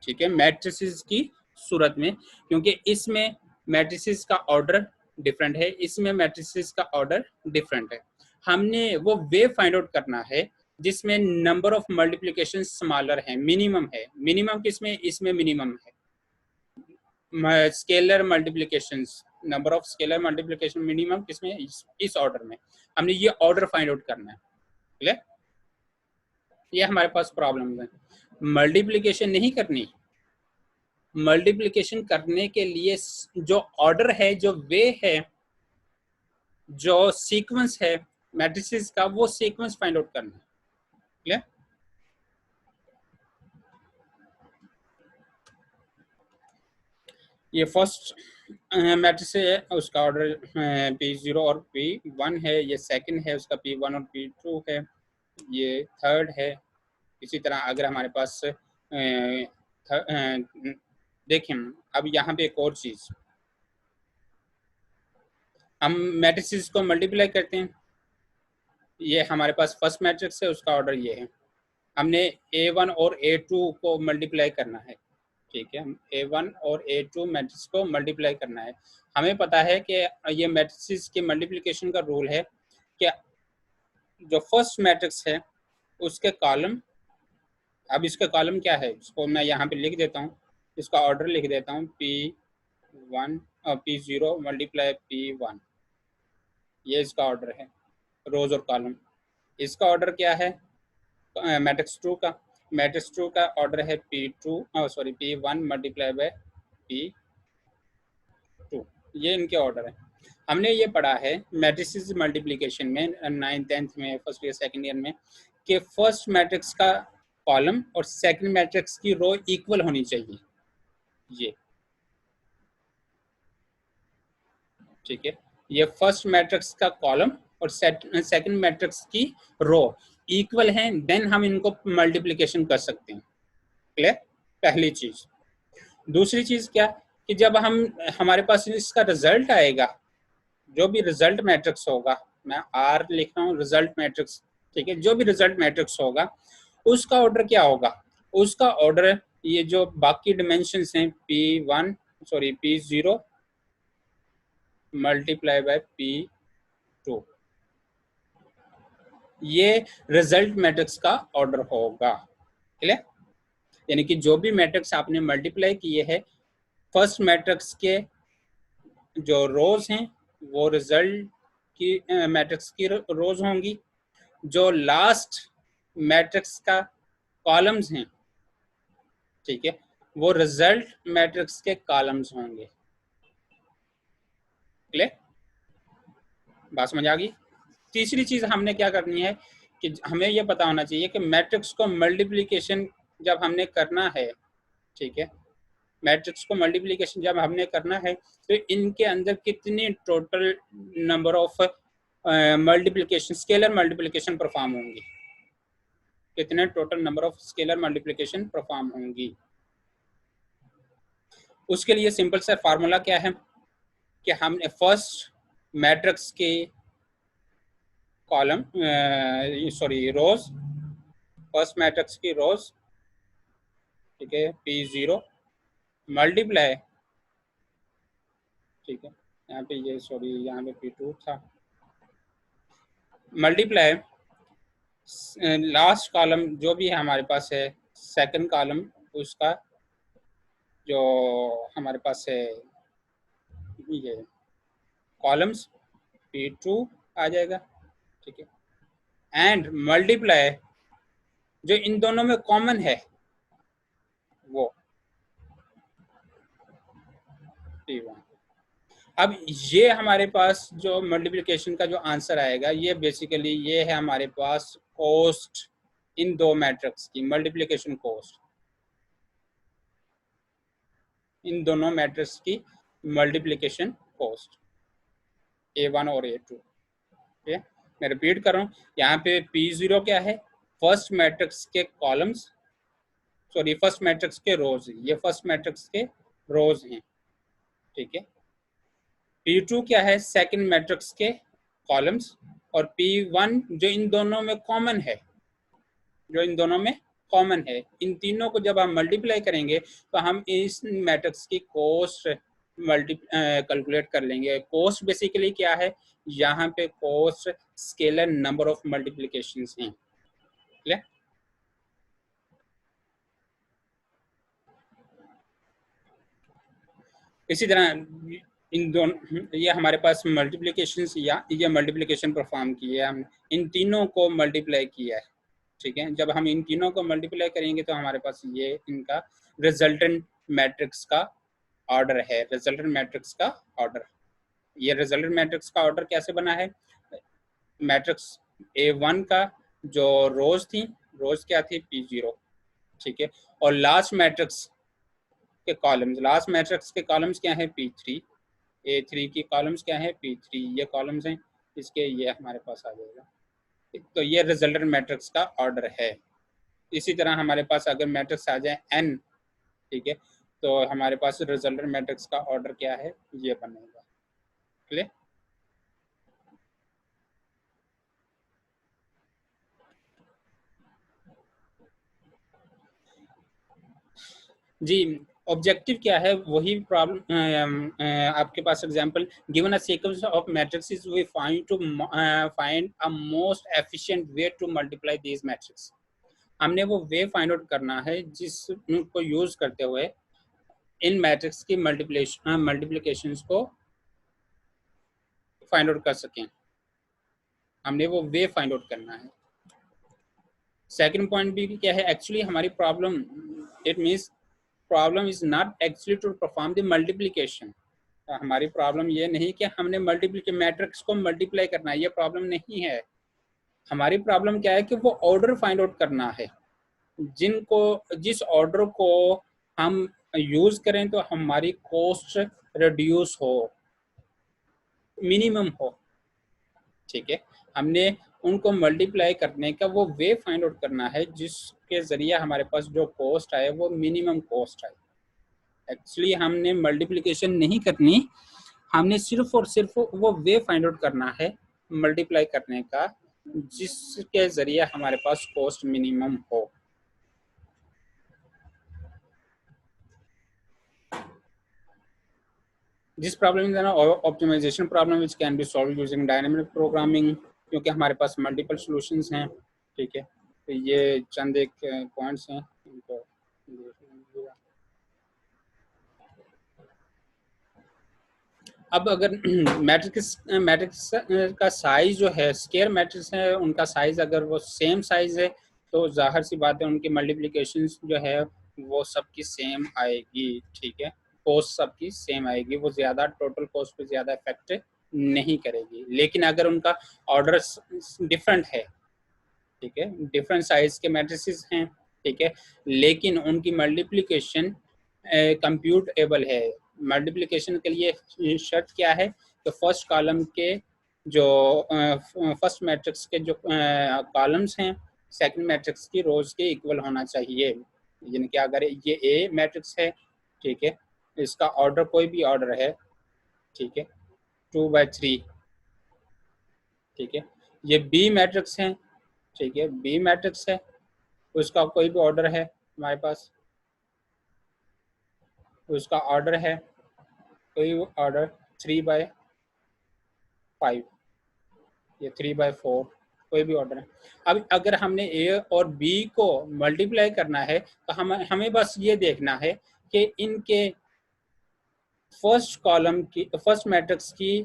ठीक है, मैट्रिसेस की सूरत में, क्योंकि इसमें मैट्रिसेस का ऑर्डर डिफरेंट है, इसमें मैट्रिसेस का ऑर्डर डिफरेंट है। हमने वो वे फाइंड आउट करना है जिसमें नंबर ऑफ मल्टीप्लिकेशन स्मॉलर है, मिनिमम है। मिनिमम किसमें, इसमें मिनिमम है। Scalar multiplications, number of scalar multiplication minimum किसमें, इस ऑर्डर में। हमने ये ऑर्डर फाइंड आउट करना है, क्लियर। ये हमारे पास प्रॉब्लम है, मल्टीप्लिकेशन नहीं करनी। मल्टीप्लिकेशन करने के लिए जो ऑर्डर है, जो वे है, जो सीक्वेंस है मैट्रिसेस का, वो सीक्वेंस फाइंड आउट करना है, क्लियर। ये फर्स्ट मैट्रिक्स है, उसका ऑर्डर P0 और P1 है। ये सेकंड है, उसका P1 और P2 है। ये थर्ड है। इसी तरह अगर हमारे पास देखें, अब यहाँ पे एक और चीज, हम मैट्रिक्स को मल्टीप्लाई करते हैं। ये हमारे पास फर्स्ट मैट्रिक्स है, उसका ऑर्डर ये है, हमने A1 और A2 को मल्टीप्लाई करना है, ठीक है। A1 और A2 मैट्रिक्स को मल्टीप्लाई करना है। हमें पता है कि ये मैट्रिक्स के मल्टीप्लिकेशन का रूल है कि जो फर्स्ट मैट्रिक्स है उसके कॉलम, अब इसका कॉलम क्या है इसको मैं यहाँ पे लिख देता हूँ, इसका ऑर्डर लिख देता हूँ P1 P0 मल्टीप्लाई P1, ये इसका ऑर्डर है रोज और कॉलम। इसका ऑर्डर क्या है मैट्रिक्स 2 का, मैट्रिक्स 2 का ऑर्डर है P1 मल्टीप्लाई बाय P2, ये इनके ऑर्डर है। हमने ये पढ़ा है मैट्रिसेस मल्टीप्लिकेशन में 9th 10th में, फर्स्ट ईयर सेकंड ईयर में, कि फर्स्ट मैट्रिक्स का कॉलम और सेकंड मैट्रिक्स की रो इक्वल होनी चाहिए, ये ठीक है। ये फर्स्ट मैट्रिक्स का कॉलम और सेकंड मैट्रिक्स की रो इक्वल हैं, देन हम इनको मल्टीप्लिकेशन कर सकते हैं। क्लियर? पहली चीज। दूसरी चीज क्या कि जब हम हमारे पास इसका रिजल्ट आएगा, जो भी रिजल्ट मैट्रिक्स होगा, मैं आर लिख रहा हूँ रिजल्ट मैट्रिक्स, ठीक है, जो भी रिजल्ट मैट्रिक्स होगा उसका ऑर्डर क्या होगा, उसका ऑर्डर ये जो बाकी डिमेंशंस हैं P0 मल्टीप्लाई बाय P2, ये रिजल्ट मैट्रिक्स का ऑर्डर होगा। क्लियर? यानी कि जो भी मैट्रिक्स आपने मल्टीप्लाई किए हैं, फर्स्ट मैट्रिक्स के जो रोज हैं वो रिजल्ट की मैट्रिक्स की रोज होंगी, जो लास्ट मैट्रिक्स का कॉलम्स हैं, ठीक है, वो रिजल्ट मैट्रिक्स के कॉलम्स होंगे। क्लियर? बात समझ आ गई? तीसरी चीज हमने क्या करनी है कि हमें यह पता होना चाहिए कि मैट्रिक्स को मल्टीप्लिकेशन जब हमने करना है, ठीक है, मैट्रिक्स को मल्टीप्लिकेशन जब हमने करना है तो इनके अंदर कितनी total number of multiplication, scalar multiplication perform होंगी, कितने total number of scalar multiplication perform होंगी। उसके लिए सिंपल सा फार्मूला क्या है कि हमने फर्स्ट मैट्रिक्स के कॉलम रोज, फर्स्ट मैट्रिक्स की रोज, ठीक है, P0 मल्टीप्लाई, ठीक है, यहाँ पे ये यहाँ पे P2 था, मल्टीप्लाई लास्ट कॉलम जो भी है हमारे पास है सेकंड कॉलम, उसका जो हमारे पास है ये कॉलम्स P2 आ जाएगा, ठीक है, एंड मल्टीप्लाई जो इन दोनों में कॉमन है वो P1। अब ये हमारे पास जो मल्टीप्लिकेशन का जो आंसर आएगा, ये बेसिकली ये है हमारे पास कॉस्ट इन दो मैट्रिक्स की, मल्टीप्लिकेशन कॉस्ट इन दोनों मैट्रिक्स की मल्टीप्लिकेशन कॉस्ट A1 और A2। ठीक है, मैं रिपीट कर रहा हूँ, यहाँ पे P0 क्या है, फर्स्ट मैट्रिक्स के कॉलम्स, फर्स्ट मैट्रिक्स के रोज, ये फर्स्ट मैट्रिक्स के रोज हैं, ठीक है। P2 क्या है, सेकंड मैट्रिक्स के कॉलम्स, और P1 जो इन दोनों में कॉमन है, जो इन दोनों में कॉमन है, इन तीनों को जब हम मल्टीप्लाई करेंगे तो हम इस मैट्रिक्स की कॉस्ट कैलकुलेट कर लेंगे। कॉस्ट बेसिकली क्या है, यहाँ पे cost scalar number of multiplications हैं। क्लियर? इसी तरह इन दोनों, ये हमारे पास मल्टीप्लिकेशन या ये मल्टीप्लिकेशन परफॉर्म की है, हम इन तीनों को मल्टीप्लाई किया है, ठीक है। जब हम इन तीनों को मल्टीप्लाई करेंगे तो हमारे पास ये इनका रिजल्टेंट मैट्रिक्स का ऑर्डर है, रिजल्टेंट मैट्रिक्स का ऑर्डर। ये रिजल्टेंट मैट्रिक्स का ऑर्डर कैसे बना है, मैट्रिक्स A1 का जो रोज थी, रोज क्या थी P0, ठीक है, और लास्ट मैट्रिक्स के कॉलम्स, लास्ट मैट्रिक्स के कॉलम्स क्या है P3, A3 की कॉलम्स क्या है P3, ये कॉलम्स हैं इसके, ये हमारे पास आ जाएगा। तो ये रिजल्टेंट मैट्रिक्स का ऑर्डर है। इसी तरह हमारे पास अगर मैट्रिक्स आ जाए n, ठीक है, तो हमारे पास रिजल्टेंट मैट्रिक्स का ऑर्डर क्या है, ये बनेगा। क्लियर? जी, ऑब्जेक्टिव क्या है, वही प्रॉब्लम आपके पास example given a sequence of matrix we find to find a most efficient way to multiply these matrix. हमने वो वे फाइंड आउट करना है जिसको यूज करते हुए इन मैट्रिक्स की मल्टीप्लिकेशंस को फाइंड आउट कर सकें। हमने वो वे फाइंड आउट करना है। सेकंड पॉइंट भी क्या है, एक्चुअली हमारी problem, it means problem is not actually to perform the multiplication. हमारी प्रॉब्लम ये नहीं कि हमने मल्टीप्लिकेशन मैट्रिक्स को मल्टीप्लाई करना है, ये प्रॉब्लम नहीं है। हमारी प्रॉब्लम क्या है कि वो ऑर्डर फाइंड आउट करना है, जिनको जिस ऑर्डर को हम यूज करें तो हमारी कॉस्ट रिड्यूस हो, मिनिमम हो। ठीक है, हमने उनको मल्टीप्लाई करने का वो वे फाइंड आउट करना है जिसके जरिए हमारे पास जो कॉस्ट आए वो मिनिमम कॉस्ट आए। एक्चुअली हमने मल्टीप्लिकेशन नहीं करनी, हमने सिर्फ और सिर्फ वो वे फाइंड आउट करना है मल्टीप्लाई करने का जिसके जरिए हमारे पास कॉस्ट मिनिमम हो। This problem is an optimisation problem which can be solve using dynamic programming, क्योंकि हमारे पास मल्टीपल सॉल्यूशंस हैं। ठीक है, तो ये चंद एक पॉइंट्स हैं, इनको देख लीजिएगा। अब अगर मैट्रिक्स का साइज जो है, स्केयर मैट्रिक्स है, उनका साइज अगर वो सेम साइज है तो जाहिर सी बात है उनकी मल्टीप्लिकेशन जो है वो सबकी सेम आएगी। ठीक है, कॉस्ट सबकी सेम आएगी, वो ज़्यादा टोटल कॉस्ट पे ज़्यादा इफेक्ट नहीं करेगी। लेकिन अगर उनका ऑर्डर डिफरेंट है, ठीक है, डिफरेंट साइज के मैट्रिसेस हैं, ठीक है, लेकिन उनकी मल्टीप्लिकेशन कंप्यूटेबल है। मल्टीप्लिकेशन के लिए शर्त क्या है कि फर्स्ट कॉलम के जो फर्स्ट मैट्रिक्स के जो कॉलम्स हैं सेकंड मैट्रिक्स की रोज के इक्वल होना चाहिए। यानी कि अगर ये ए मैट्रिक्स है, ठीक है, इसका ऑर्डर कोई भी ऑर्डर है, ठीक है, 2/3, ठीक है, ये बी मैट्रिक्स है, ठीक है, बी मैट्रिक्स है, उसका कोई भी ऑर्डर है हमारे पास, उसका ऑर्डर है कोई ऑर्डर 3/5, ये 3/4, कोई भी ऑर्डर है। अब अगर हमने ए और बी को मल्टीप्लाई करना है तो हमें बस ये देखना है कि इनके फर्स्ट मैट्रिक्स की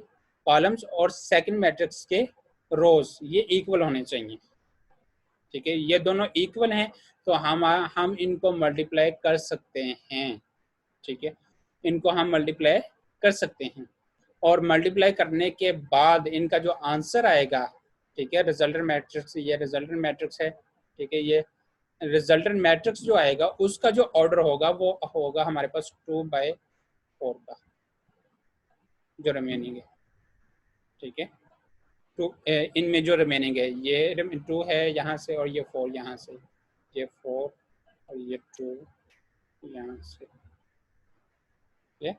कॉलम्स और सेकंड मैट्रिक्स के रोज ये इक्वल होने चाहिए। ठीक है, ये दोनों इक्वल हैं तो हम इनको मल्टीप्लाई कर सकते हैं। ठीक है, इनको हम मल्टीप्लाई कर सकते हैं और मल्टीप्लाई करने के बाद इनका जो आंसर आएगा, ठीक है, रिजल्टेंट मैट्रिक्स, ये रिजल्टेंट मैट्रिक्स है, ठीक है, ये रिजल्टेंट मैट्रिक्स जो आएगा उसका जो ऑर्डर होगा वो होगा हमारे पास 2/4 का जो रिमेनिंग है। ठीक है, टू इनमें जो रिमेनिंग है ये 2 है यहाँ से और ये 4 यहाँ से, ये 4 और ये 2 यहाँ से। ये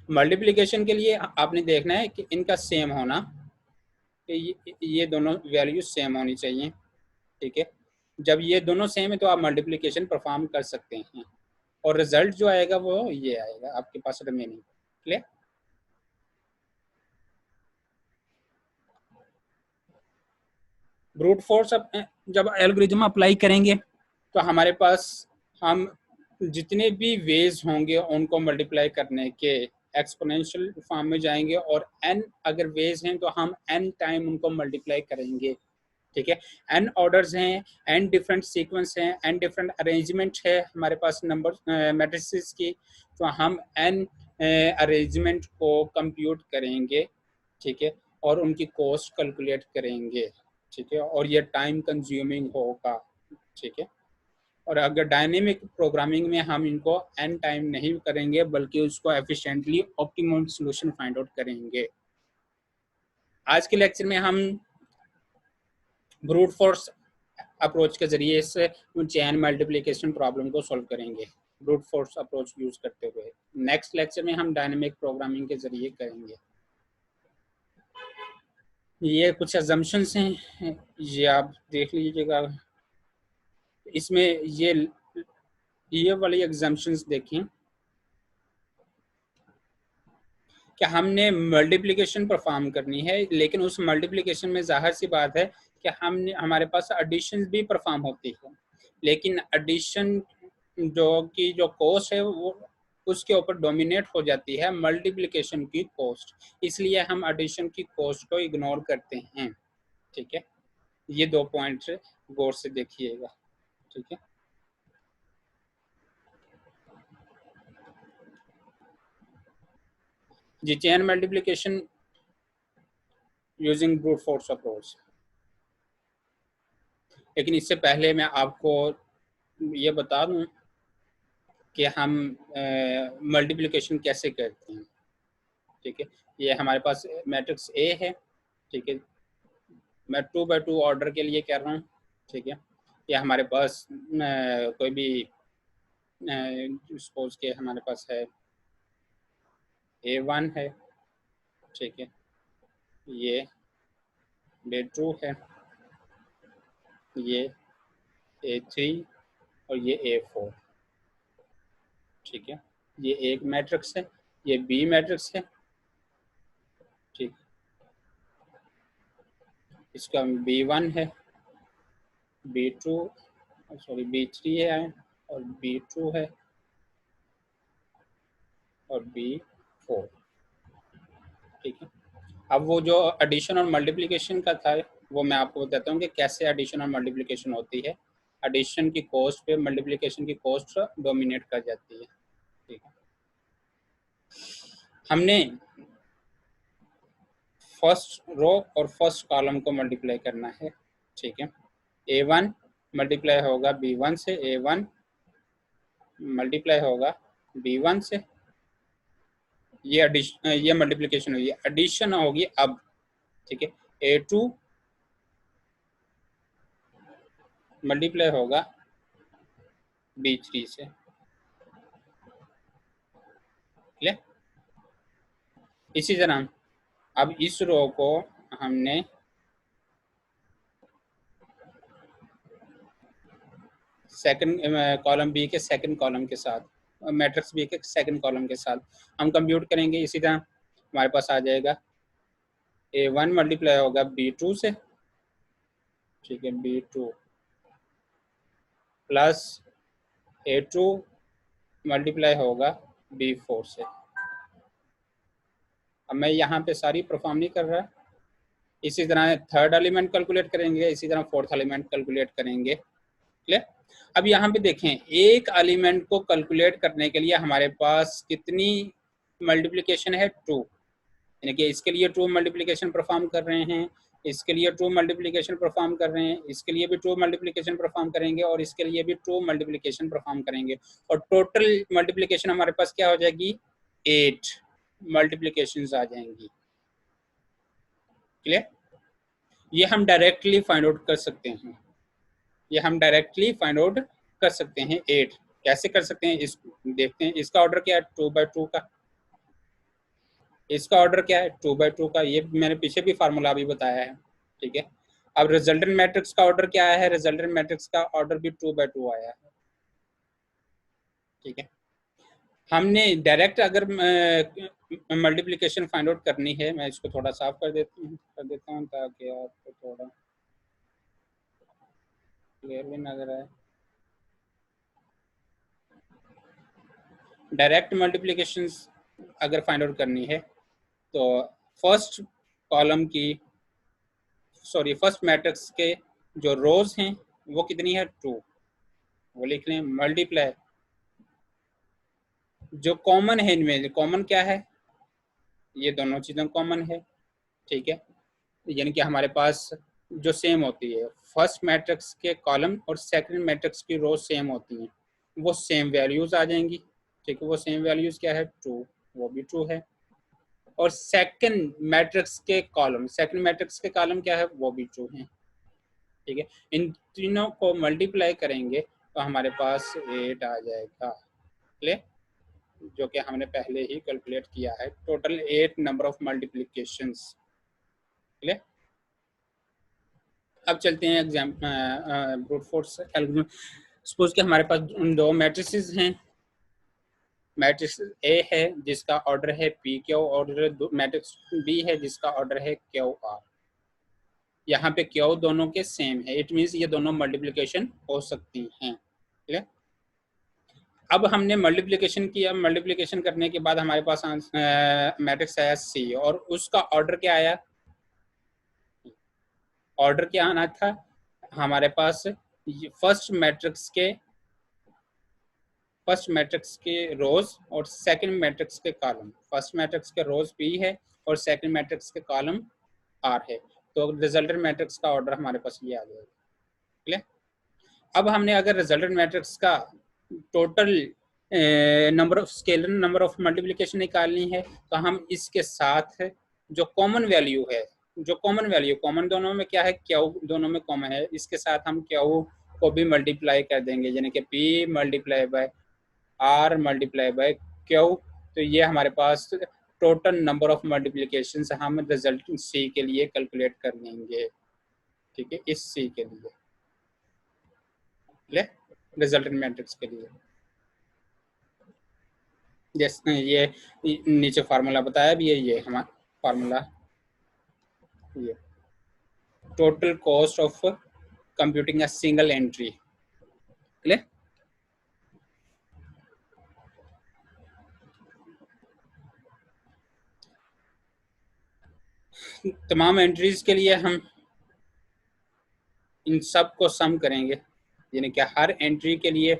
मल्टीप्लिकेशन के लिए आपने देखना है कि इनका सेम होना, कि ये दोनों वैल्यू सेम होनी चाहिए। ठीक है, जब ये दोनों सेम है तो आप मल्टीप्लिकेशन परफॉर्म कर सकते हैं और रिजल्ट जो आएगा वो ये आएगा आपके पास रिमेनिंग। क्लियर? ब्रूट फोर्स जब एल्गोरिथम अप्लाई करेंगे तो हमारे पास हम जितने भी वेज होंगे उनको मल्टीप्लाई करने के एक्सपोनेंशियल फॉर्म में जाएंगे और n अगर वेज हैं तो हम n टाइम उनको मल्टीप्लाई करेंगे। ठीक है, n ऑर्डर्स हैं, n डिफरेंट सीक्वेंस हैं, n डिफरेंट अरेंजमेंट है हमारे पास नंबर मैट्रिसेस की, तो हम n अरेंजमेंट को कंप्यूट करेंगे। ठीक है, और उनकी कॉस्ट कैलकुलेट करेंगे। ठीक है, और ये टाइम कंज्यूमिंग होगा। ठीक है, और अगर डायनेमिक प्रोग्रामिंग में हम इनको एन टाइम नहीं करेंगे बल्कि उसको efficiently optimum solution find out करेंगे। आज के लेक्चर में हम ब्रूट फोर्स अप्रोच के जरिए से चेन मल्टीप्लिकेशन प्रॉब्लम को सॉल्व करेंगे ब्रूट फोर्स अप्रोच यूज करते हुए। नेक्स्ट लेक्चर में हम डायनेमिक प्रोग्रामिंग के जरिए करेंगे। ये कुछ अजम्पशंस हैं, ये आप देख लीजिएगा। इसमें ये ये वाली एग्जाम्पशंस देखें कि हमने मल्टीप्लिकेशन परफॉर्म करनी है, लेकिन उस मल्टीप्लिकेशन में जाहिर सी बात है कि हमने हमारे पास एडिशन भी परफॉर्म होती है, लेकिन एडिशन जो कॉस्ट है वो उसके ऊपर डोमिनेट हो जाती है मल्टीप्लिकेशन की कॉस्ट, इसलिए हम एडिशन की कॉस्ट को इग्नोर करते हैं। ठीक है, ये 2 पॉइंट गौर से देखिएगा। ठीक है, जी chain multiplication using brute force approach. लेकिन इससे पहले मैं आपको ये बता दूं कि हम मल्टीप्लिकेशन कैसे करते हैं। ठीक है, ये हमारे पास मैट्रिक्स ए है। ठीक है, मैं 2 by 2 ऑर्डर के लिए कर रहा हूँ। ठीक है, ये हमारे पास कोई भी सपोज के हमारे पास है A1 है। ठीक है, ये A2 है, ये A3 और ये A4। ठीक है, ये एक मैट्रिक्स है, ये बी मैट्रिक्स है। ठीक, इसका B1 है, B2 सॉरी B3 है और B2 है और B4। ठीक है, अब वो जो एडिशन और मल्टीप्लिकेशन का था वो मैं आपको बताता हूँ कि कैसे एडिशन और मल्टीप्लिकेशन होती है। एडिशन की कॉस्ट पे मल्टीप्लिकेशन की कॉस्ट डोमिनेट कर जाती है। ठीक है, हमने फर्स्ट रो और फर्स्ट कॉलम को मल्टीप्लाई करना है। ठीक है, A1 मल्टीप्लाई होगा B1 से, A1 मल्टीप्लाई होगा B1 से, ये एडिशन ये मल्टीप्लिकेशन हुई, एडिशन होगी अब। ठीक है, A2 मल्टीप्लाई होगा B3 से। क्लियर? इसी तरह अब इस रो को हमने सेकंड कॉलम बी के सेकंड कॉलम के साथ, मैट्रिक्स बी के सेकंड कॉलम के साथ हम कंप्यूट करेंगे। इसी तरह हमारे पास आ जाएगा A1 मल्टीप्लाई होगा B2 से। ठीक है, B2 प्लस A2 मल्टीप्लाई होगा B4 से। अब मैं यहाँ पे सारी परफॉर्म नहीं कर रहा। इसी तरह थर्ड एलिमेंट कैलकुलेट करेंगे, इसी तरह फोर्थ एलिमेंट कैलकुलेट करेंगे। क्लियर? अब यहाँ पे देखें, एक एलिमेंट को कैलकुलेट करने के लिए हमारे पास कितनी मल्टीप्लिकेशन है? 2। यानी कि इसके लिए 2 मल्टीप्लिकेशन परफॉर्म कर रहे हैं, इसके लिए 2 मल्टीप्लिकेशन परफॉर्म कर रहे हैं, इसके लिए भी 2 मल्टीप्लिकेशन परफॉर्म करेंगे और इसके लिए भी 2 मल्टीप्लिकेशन परफॉर्म करेंगे, और टोटल मल्टीप्लिकेशन हमारे पास क्या हो जाएगी? 8 मल्टीप्लिकेशन आ जाएंगी। क्लियर? ये हम डायरेक्टली फाइंड आउट कर सकते हैं, ये हम डायरेक्टली फाइंड आउट कर सकते हैं 8। कैसे कर सकते हैं इस देखते हैं। इसका ऑर्डर क्या है? 2 by 2 का। इसका ऑर्डर क्या है? 2 by 2 का। ये मैंने पीछे भी फार्मूला भी बताया है। ठीक है, अब रिजल्टेंट मैट्रिक्स का ऑर्डर क्या है? रिजल्टेंट मैट्रिक्स का ऑर्डर भी 2 by 2 आया है। ठीक है, हमने डायरेक्ट अगर मल्टीप्लिकेशन फाइंड आउट करनी है, मैं इसको थोड़ा साफ कर देता हूँ ताकि आपको थोड़ा क्लियर भी नजर आए। डायरेक्ट मल्टीप्लिकेशन अगर फाइंड आउट करनी है तो फर्स्ट कॉलम की सॉरी फर्स्ट मैट्रिक्स के जो रोज हैं वो कितनी है? 2, वो लिख लें, मल्टीप्लाई जो कॉमन है इनमें, कॉमन क्या है? ये दोनों चीज़ें कॉमन है। ठीक है, यानी कि हमारे पास जो सेम होती है, फर्स्ट मैट्रिक्स के कॉलम और सेकंड मैट्रिक्स की रो सेम होती हैं, वो सेम वैल्यूज आ जाएंगी। ठीक है, वो सेम वैल्यूज क्या है? 2, वो भी 2 है। और सेकंड मैट्रिक्स के कॉलम, सेकंड मैट्रिक्स के कॉलम क्या है? वो भी 2 है। ठीक है, इन तीनों को मल्टीप्लाई करेंगे तो हमारे पास 8 आ जाएगा। क्लियर? जो कि हमने पहले ही कैलकुलेट किया है, total 8 number of multiplications. Clear? अब चलते हैं exam brute force algorithm. Suppose कि हमारे पास दो मैट्रिसेस हैं, मैट्रिक्स ए है जिसका ऑर्डर है पी क्यू, और मैट्रिक्स बी है जिसका ऑर्डर है क्यू आर। यहाँ पे क्यू दोनों के सेम है, इट मीन्स ये दोनों मल्टीप्लिकेशन हो सकती हैं। ठीक है, अब हमने मल्टीप्लिकेशन किया, मल्टीप्लिकेशन करने के बाद हमारे पास मैट्रिक्स आया सी, और उसका ऑर्डर क्या आया, ऑर्डर क्या आना था हमारे पास, फर्स्ट मैट्रिक्स के रोज और सेकंड मैट्रिक्स के कॉलम। फर्स्ट मैट्रिक्स के रोज पी है और सेकंड मैट्रिक्स के कॉलम आर है, तो रिजल्टेंट मैट्रिक्स का ऑर्डर हमारे पास ये आ जाएगा। ठीक है, अब हमने अगर रिजल्टेंट मैट्रिक्स का total number of scalar number of multiplication निकालनी है, तो हम इसके साथ जो कॉमन वैल्यू है, जो कॉमन वैल्यू, कॉमन दोनों में क्या है, क्यू दोनों में कॉमन है, इसके साथ हम क्यू को भी मल्टीप्लाई कर देंगे, यानी कि P multiply by R multiply by Q. तो ये हमारे पास टोटल नंबर ऑफ मल्टीप्लिकेशन हम रिजल्ट सी के लिए कैलकुलेट कर लेंगे। ठीक है, इस सी के लिए रिजल्टेंट मैट्रिक्स के लिए, जैसे ये नीचे फार्मूला बताया भी है, ये हमारा फार्मूला, ये total cost of computing a single entry. Clear, तमाम एंट्रीज के लिए हम इन सब को सम करेंगे, यानी कि हर एंट्री के लिए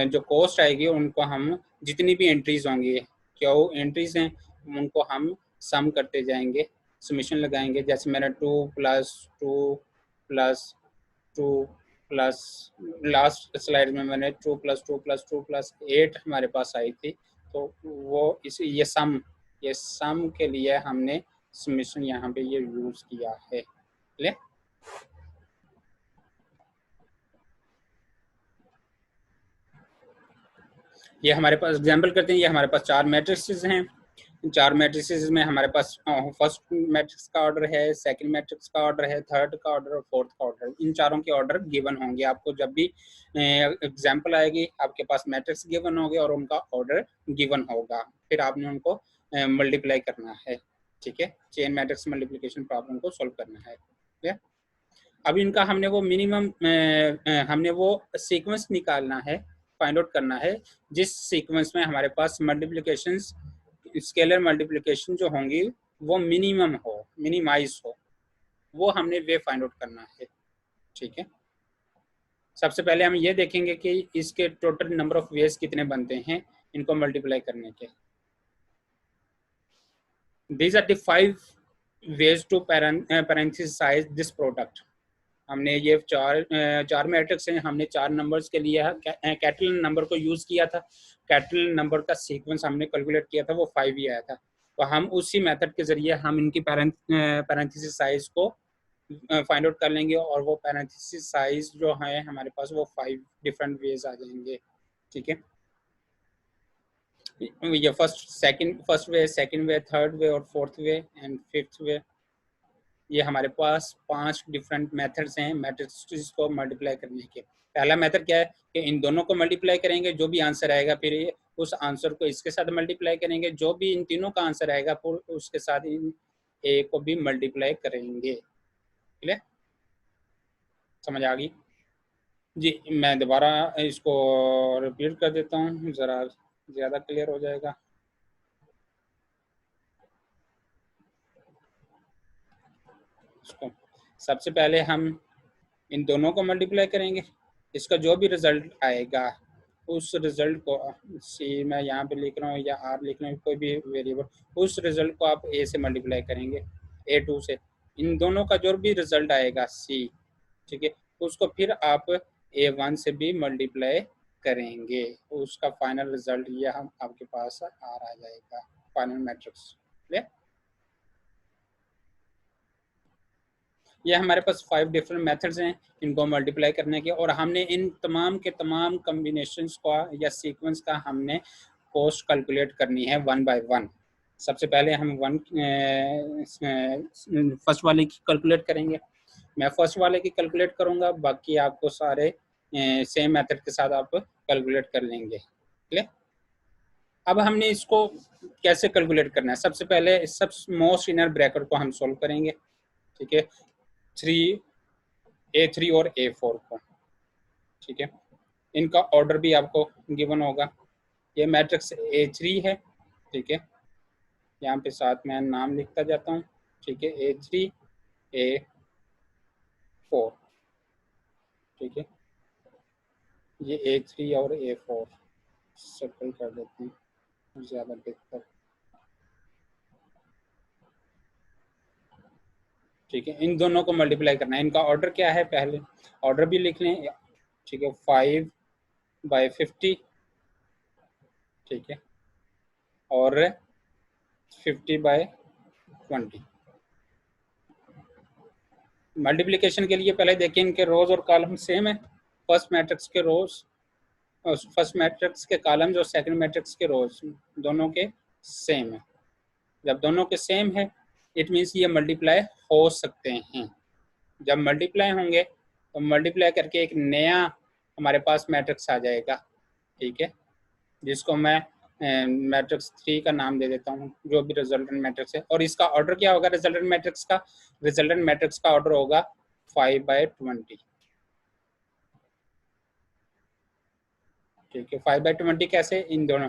जो कॉस्ट आएगी उनको हम, जितनी भी एंट्रीज होंगी, क्यों एंट्रीज हैं, उनको हम सम करते जाएंगे, समेशन लगाएंगे। जैसे मैंने 2 + 2 + 2 प्लस, लास्ट स्लाइड में मैंने 2 + 2 + 2 + 8 हमारे पास आई थी, तो वो इस ये सम के लिए हमने समेशन यहाँ पे ये यूज किया है। ले ये हमारे पास एग्जाम्पल करते हैं, ये हमारे पास 4 मैट्रिक्स हैं, 4 मैट्रिक्स में हमारे पास फर्स्ट मैट्रिक्स का ऑर्डर है, सेकंड मैट्रिक्स का ऑर्डर है, थर्ड का ऑर्डर और फोर्थ का ऑर्डर। इन चारों के ऑर्डर गिवन होंगे आपको, जब भी एग्जाम्पल आएगी आपके पास मैट्रिक्स गिवन होंगे और उनका ऑर्डर गिवन होगा, फिर आपने उनको मल्टीप्लाई करना है। ठीक है, चेन मैट्रिक्स मल्टीप्लिकेशन प्रॉब्लम को सोल्व करना है। ठीक है, अब इनका हमने वो मिनिमम हमने वो सीक्वेंस निकालना है, फाइंड आउट करना है जिस सीक्वेंस में हमारे पास मल्टीप्लिकेशन, स्केलर मल्टीप्लिकेशन जो होंगी वो मिनिमम हो, मिनिमाइज हो, वो हमने वे फाइंड आउट करना है। ठीक है, सबसे पहले हम ये देखेंगे कि इसके टोटल नंबर ऑफ वेज कितने बनते हैं इनको मल्टीप्लाई करने के। These are the 5 ways to parenthesise this product. हमने ये चार मैट्रिक्स हैं, हमने 4 नंबर्स के लिए कैटलन नंबर को यूज किया था, कैटलन नंबर का सीक्वेंस हमने कैलकुलेट किया था, वो 5 ही आया था। तो हम उसी मेथड के जरिए हम इनकी पैरेंथेसिस साइज को फाइंड आउट कर लेंगे, और वो पैरेंथेसिस साइज जो है हमारे पास वो 5 डिफरेंट वेज आ जाएंगे। ठीक है, ये फर्स्ट वे, सेकंड वे, थर्ड वे और फोर्थ वे एंड फिफ्थ वे, ये हमारे पास 5 डिफरेंट मेथड्स हैं मैट्रिक्स को मल्टीप्लाई करने के। पहला मेथड क्या है कि इन दोनों को मल्टीप्लाई करेंगे, जो भी आंसर आएगा फिर उस आंसर को इसके साथ मल्टीप्लाई करेंगे, जो भी इन तीनों का आंसर आएगा फिर उसके साथ इन ए को भी मल्टीप्लाई करेंगे। ठीक है, समझ आ गई जी? मैं दोबारा इसको रिपीट कर देता हूँ, ज़रा ज़्यादा क्लियर हो जाएगा। इसको सबसे पहले हम इन दोनों को मल्टीप्लाई करेंगे, इसका जो भी रिजल्ट आएगा उस रिजल्ट को, सी मैं यहाँ पे लिख रहा हूँ या आर लिख रहा हूँ, कोई भी वेरिएबल, उस रिजल्ट को आप ए से मल्टीप्लाई करेंगे, A2 से। इन दोनों का जो भी रिजल्ट आएगा सी, ठीक है, उसको फिर आप A1 से भी मल्टीप्लाई करेंगे, उसका फाइनल रिजल्ट ये हम आपके पास आर आ जाएगा, फाइनल मैट्रिक्स। ये हमारे पास 5 डिफरेंट मेथड्स हैं इनको मल्टीप्लाई करने के, और हमने इन तमाम के तमाम कम्बिनेशंस का या सीक्वेंस का हमने कॉस्ट कैलकुलेट करनी है 1 बाय 1। सबसे पहले हम फर्स्ट वाले की कैलकुलेट करेंगे, मैं फर्स्ट वाले की कैलकुलेट करूंगा, बाकी आपको सारे सेम मेथड के साथ आप कैलकुलेट कर लेंगे। क्लियर। अब हमने इसको कैसे कैलकुलेट करना है, सबसे पहले सब मोस्ट इनर ब्रैकेट को हम सोल्व करेंगे। ठीक है, 3 A3 और A4 को। ठीक है, इनका ऑर्डर भी आपको गिवन होगा। ये मैट्रिक्स A3 है। ठीक है, यहाँ पे साथ में नाम लिखता जाता हूँ। ठीक है, A3 A4। ठीक है, ये A3 और A4 सर्कल कर देते हैं ज़्यादा बेहतर। ठीक है, इन दोनों को मल्टीप्लाई करना है। इनका ऑर्डर क्या है, पहले ऑर्डर भी लिख लें। ठीक है, 5/50। ठीक है, और 50/20। मल्टीप्लिकेशन के लिए पहले देखें इनके रोज और कॉलम सेम है। फर्स्ट मैट्रिक्स के रोज, फर्स्ट मैट्रिक्स के कॉलम्स और सेकंड मैट्रिक्स के रोज दोनों के सेम है। जब दोनों के सेम है इट मीन्स ये मल्टीप्लाई हो सकते हैं। जब मल्टीप्लाई होंगे तो मल्टीप्लाई करके एक नया हमारे पास मैट्रिक्स आ जाएगा। ठीक है, जिसको मैं मैट्रिक्स 3 का नाम दे देता हूँ, जो भी रिजल्टेंट मैट्रिक्स है। और इसका ऑर्डर क्या होगा रिजल्टेंट मैट्रिक्स का? रिजल्टेंट मैट्रिक्स का ऑर्डर होगा 5/20। ठीक है, 5/20 कैसे? इन दोनों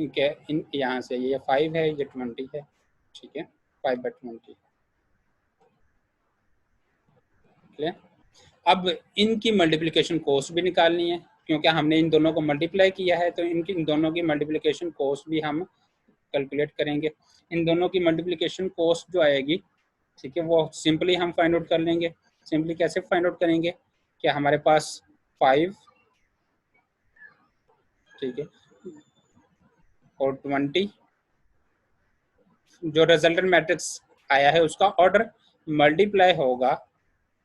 के यहाँ से ये 5 है, ये 20 है। ठीक है, 5/20। क्लियर। अब इनकी मल्टीप्लिकेशन कॉस्ट भी निकालनी है, क्योंकि हमने इन दोनों को मल्टीप्लाई किया है, तो इनकी इन दोनों की मल्टीप्लिकेशन कॉस्ट भी हम कैलकुलेट करेंगे। इन दोनों की मल्टीप्लिकेशन कॉस्ट जो आएगी, ठीक है, वो सिंपली हम फाइंड आउट कर लेंगे। सिंपली कैसे फाइंड आउट करेंगे कि हमारे पास 5, ठीक है, और 20 जो रिजल्टेंट मैट्रिक्स आया है उसका ऑर्डर मल्टीप्लाई होगा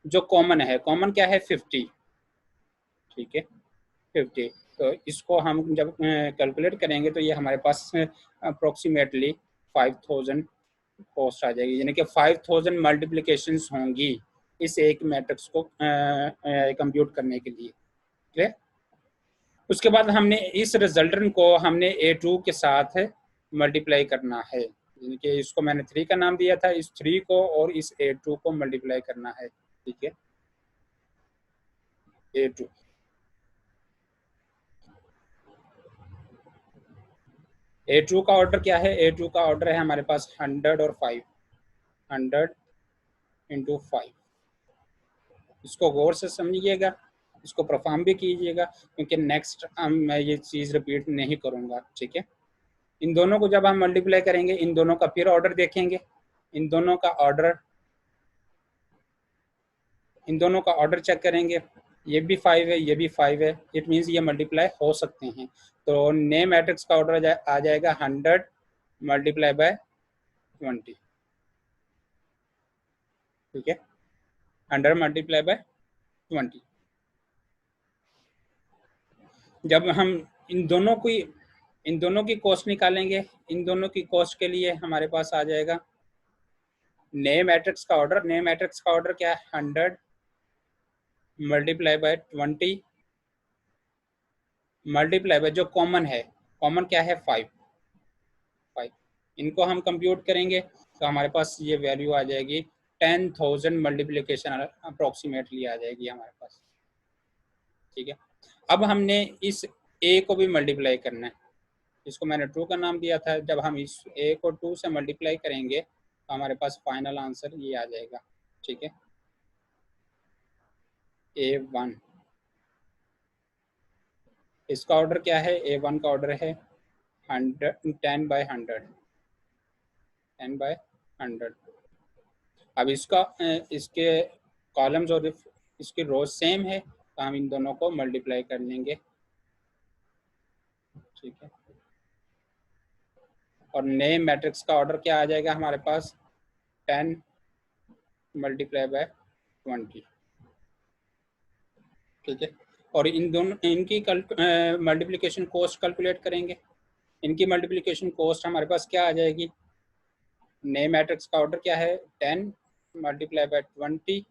जो कॉमन है। कॉमन क्या है? 50। ठीक है, 50। तो इसको हम जब कैलकुलेट करेंगे तो ये हमारे पास अप्रोक्सीमेटली 5000 कॉस्ट आ जाएगी, यानी कि 5000 मल्टीप्लिकेशंस होंगी इस एक मैट्रिक्स को कंप्यूट करने के लिए। क्लियर। उसके बाद हमने इस रिजल्टेंट को हमने A2 के साथ मल्टीप्लाई करना है, यानी कि इसको मैंने 3 का नाम दिया था, इस 3 को और इस A2 को मल्टीप्लाई करना है। ठीक है, A2 A2 का ऑर्डर क्या है? A2 का ऑर्डर है हमारे पास 100 और 5, 100 इंटू 5। इसको गौर से समझिएगा, इसको परफॉर्म भी कीजिएगा, क्योंकि नेक्स्ट मैं ये चीज़ रिपीट नहीं करूँगा। ठीक है, इन दोनों को जब हम मल्टीप्लाई करेंगे, इन दोनों का फिर ऑर्डर देखेंगे। इन दोनों का ऑर्डर, इन दोनों का ऑर्डर चेक करेंगे। ये भी 5 है, ये भी 5 है, इट मीन्स ये मल्टीप्लाई हो सकते हैं। तो नए मैट्रिक्स का ऑर्डर आ जाएगा 100 मल्टीप्लाई बाय 20। ठीक है, 100 मल्टीप्लाई बाय 20। जब हम इन दोनों की कॉस्ट निकालेंगे, इन दोनों की कॉस्ट के लिए हमारे पास आ जाएगा नए मैट्रिक्स का ऑर्डर। नए मैट्रिक्स का ऑर्डर क्या है? 100 मल्टीप्लाई बाय 20 मल्टीप्लाई बाय जो कॉमन है, कॉमन क्या है? 5। इनको हम कंप्यूट करेंगे तो हमारे पास ये वैल्यू आ जाएगी 10,000 मल्टीप्लिकेशन अप्रोक्सीमेटली आ जाएगी हमारे पास। ठीक है, अब हमने इस ए को भी मल्टीप्लाई करना है। इसको मैंने 2 का नाम दिया था। जब हम इस ए को 2 से मल्टीप्लाई करेंगे तो हमारे पास फाइनल आंसर ये आ जाएगा। ठीक है, A1। इसका ऑर्डर क्या है? A1 का ऑर्डर है 10/100, 10/100। अब इसका इसके कॉलम्स और इसकी रोज सेम है, तो हम इन दोनों को मल्टीप्लाई कर लेंगे। ठीक है, और नए मैट्रिक्स का ऑर्डर क्या आ जाएगा हमारे पास? 10 मल्टीप्लाई बाय 20। ठीक है, और इन दोनों इनकी मल्टीप्लिकेशन कॉस्ट कैलकुलेट करेंगे। इनकी मल्टीप्लिकेशन कॉस्ट हमारे पास क्या आ जाएगी? नए मैट्रिक्स का ऑर्डर क्या है? 10 मल्टीप्लाई बाय 20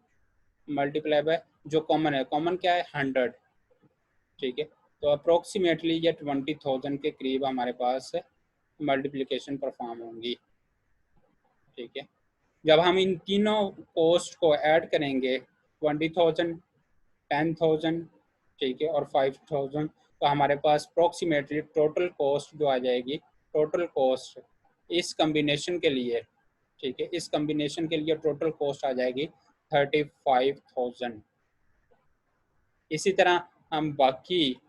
मल्टीप्लाई बाय जो कॉमन है, कॉमन क्या है? 100। ठीक है। तो अप्रोक्सीमेटली ये 20,000 के करीब हमारे पास मल्टीप्लिकेशन परफॉर्म होंगी। ठीक है। जब हम इन तीनों कॉस्ट को ऐड करेंगे 20,000, 10,000, ठीक है, और 5,000, तो हमारे पास अप्रोक्सीमेटली टोटल कॉस्ट जो आ जाएगी, टोटल कॉस्ट इस कम्बिनेशन के लिए, ठीक है, इस कम्बिनेशन के लिए टोटल कॉस्ट आ जाएगी 35,000। इसी तरह हम बाकी,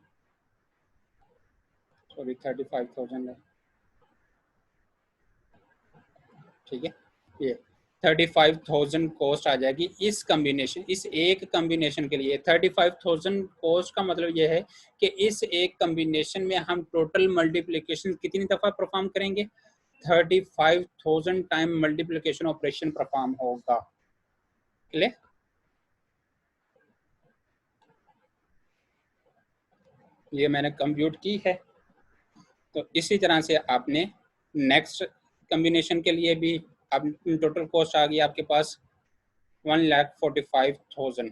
सॉरी 35,000 है, ठीक है, ये 35,000 कॉस्ट आ जाएगी इस कम्बिनेशन, इस एक कम्बिनेशन के लिए। 35,000 कॉस्ट का मतलब ये है कि इस एक कम्बिनेशन में हम टोटल मल्टीप्लिकेशन कितनी दफ़ा परफॉर्म करेंगे, 35,000 टाइम मल्टीप्लिकेशन ऑपरेशन परफॉर्म होगा। क्लियर? ये मैंने कंप्यूट की है। तो इसी तरह से आपने नेक्स्ट कम्बिनेशन के लिए भी अब टोटल कॉस्ट आ गई आपके पास 1,45,000,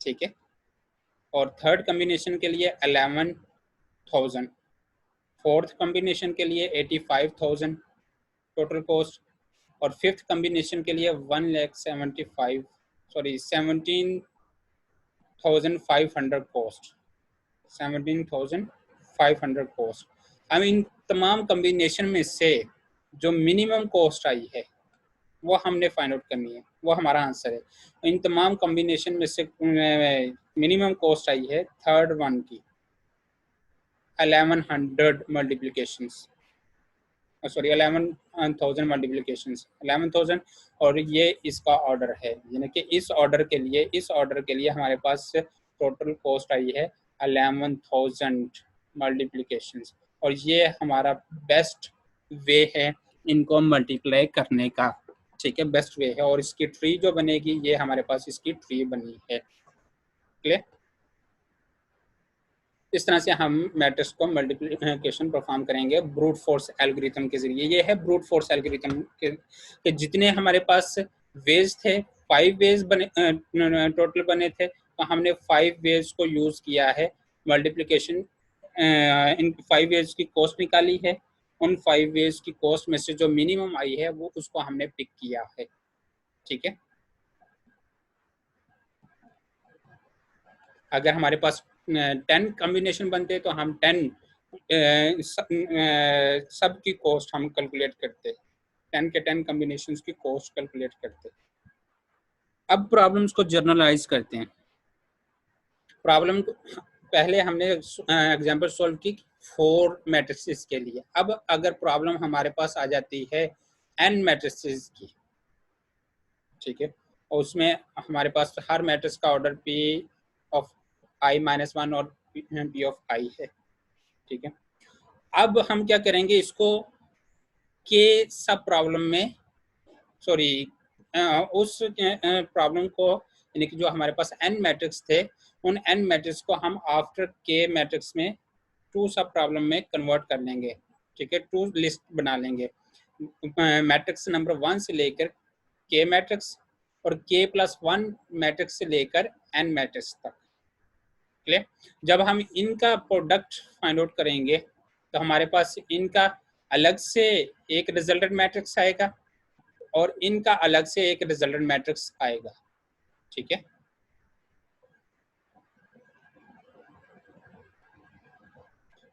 ठीक है, और थर्ड कम्बिनेशन के लिए 11,000, फोर्थ कम्बिनेशन के लिए 85,000 टोटल कॉस्ट, और फिफ्थ कम्बिनेशन के लिए 17,500 कॉस्ट, 17,500 कॉस्ट। अब इन तमाम कम्बिनेशन में से जो मिनिमम कॉस्ट आई है वो हमने फाइंड आउट करनी है, वो हमारा आंसर है। इन तमाम कॉम्बिनेशन में से मिनिमम कॉस्ट आई है थर्ड वन की 1100 मल्टीप्लिकेशंस, सॉरी 11,000 मल्टीप्लिकेशंस, 11,000, और ये इसका ऑर्डर है, यानी कि इस ऑर्डर के लिए हमारे पास टोटल कॉस्ट आई है 11,000 मल्टीप्लिकेशंस, और ये हमारा बेस्ट वे है इनको मल्टीप्लाई करने का, ठीक है, बेस्ट वे है। और इसकी ट्री जो बनेगी, ये हमारे पास इसकी ट्री बनी है। क्लियर? इस तरह से हम मैट्रिक्स को मल्टीप्लिकेशन परफॉर्म करेंगे ब्रूट फोर्स एल्गोरिथम के जरिए। ये है ब्रूट फोर्स एल्गोरिथम के जितने हमारे पास वेज थे, 5 वेज बने, टोटल बने थे, तो हमने 5 वेज को यूज किया है मल्टीप्लिकेशन। इन 5 वेज की कॉस्ट निकाली है, उन 5 वेज की कॉस्ट में से जो मिनिमम आई है वो उसको हमने पिक किया है। ठीक है। अगर हमारे पास 10 कॉम्बिनेशन बनते तो हम 10 सब की कॉस्ट हम कैलकुलेट करते, 10 के 10 कॉम्बिनेशन की कॉस्ट कैलकुलेट करते। अब प्रॉब्लम्स को जर्नलाइज करते हैं। प्रॉब्लम पहले हमने एग्जांपल सॉल्व की 4 मैट्रिसेस के लिए। अब अगर प्रॉब्लम हमारे पास आ जाती है n मैट्रिसेस की, ठीक है, और उसमें हमारे पास हर मैट्रिक्स का ऑर्डर p ऑफ i-1 और p ऑफ i है, ठीक है। अब हम क्या करेंगे, इसको के सब प्रॉब्लम में, सॉरी उस प्रॉब्लम को, यानी कि जो हमारे पास n मैट्रिक्स थे, उन n मैट्रिक्स को हम आफ्टर के मैट्रिक्स में 2 सब प्रॉब्लम में कन्वर्ट कर लेंगे, ठीक है, 2 लिस्ट बना लेंगे, मैट्रिक्स नंबर 1 से लेकर के मैट्रिक्स और k+1 मैट्रिक्स से लेकर n मैट्रिक्स तक। क्लियर? जब हम इनका प्रोडक्ट फाइंड आउट करेंगे तो हमारे पास इनका अलग से एक रिजल्टेंट मैट्रिक्स आएगा और इनका अलग से एक रिजल्टेंट मैट्रिक्स आएगा, ठीक है।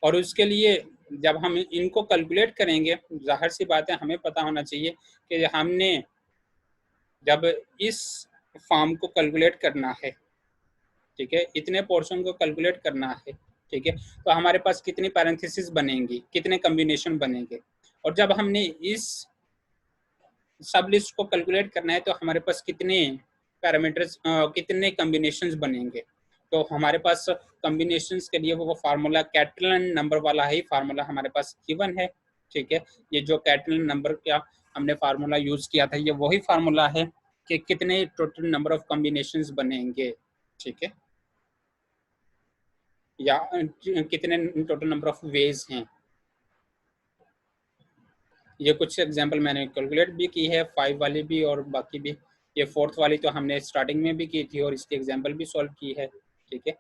और उसके लिए जब हम इनको कैलकुलेट करेंगे, जाहिर सी बात है हमें पता होना चाहिए कि हमने जब इस फॉर्म को कैलकुलेट करना है, ठीक है, इतने पोर्शन को कैलकुलेट करना है, ठीक है, तो हमारे पास कितनी पैरेंथेसिस बनेंगी, कितने कॉम्बिनेशन बनेंगे, और जब हमने इस सब लिस्ट को कैलकुलेट करना है तो हमारे पास कितने पैरामीटर्स, कितने कॉम्बिनेशंस बनेंगे। तो हमारे पास कॉम्बिनेशंस के लिए वो फार्मूला कैटलन नंबर वाला ही फार्मूला हमारे पास गिवन है, ठीक है। ये जो कैटलन नंबर का हमने फार्मूला यूज किया था, ये वही फार्मूला है कि कितने टोटल नंबर ऑफ कॉम्बिनेशंस बनेंगे, ठीक है, या कितने टोटल नंबर ऑफ वेज हैं। ये कुछ एग्जांपल मैंने कैलकुलेट भी की है, 5 वाली भी और बाकी भी। ये 4th वाली तो हमने स्टार्टिंग में भी की थी और इसकी एग्जांपल भी सॉल्व की है, ठीक है।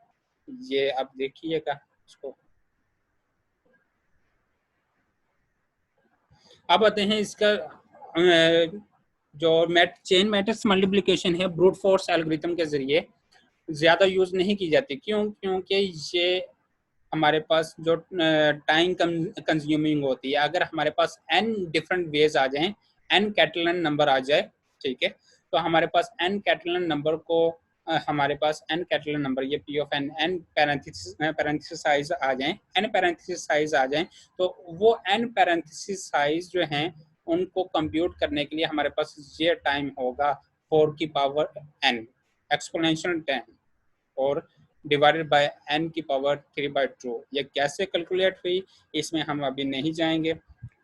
ये आप देखिएगा इसको। अब आते हैं इसका जो चेन मैट्रिक्स मल्टीप्लिकेशन है ब्रूट फोर्स एल्गोरिथम के जरिए ज़्यादा यूज़ नहीं की जाती। क्यों? क्योंकि ये हमारे पास जो टाइम कंज्यूमिंग होती है, अगर हमारे पास n डिफरेंट वेज आ जाएं, n कैटलन नंबर आ जाए, ठीक है, तो हमारे पास n कैटलन नंबर को हमारे पास n कैटलन नंबर ये p of n n parenthesis size आ जाएं, n पैरेंथेसिस साइज आ जाएं, तो वो n पैरेंथेसिस साइज जो हैं उनको कंप्यूट करने के लिए हमारे पास ये टाइम होगा 4 की पावर n एक्सपोनेंशियल टाइम और डिवाइडेड बाय n की पावर 3/2। ये कैसे कैलकुलेट हुई इसमें हम अभी नहीं जाएंगे,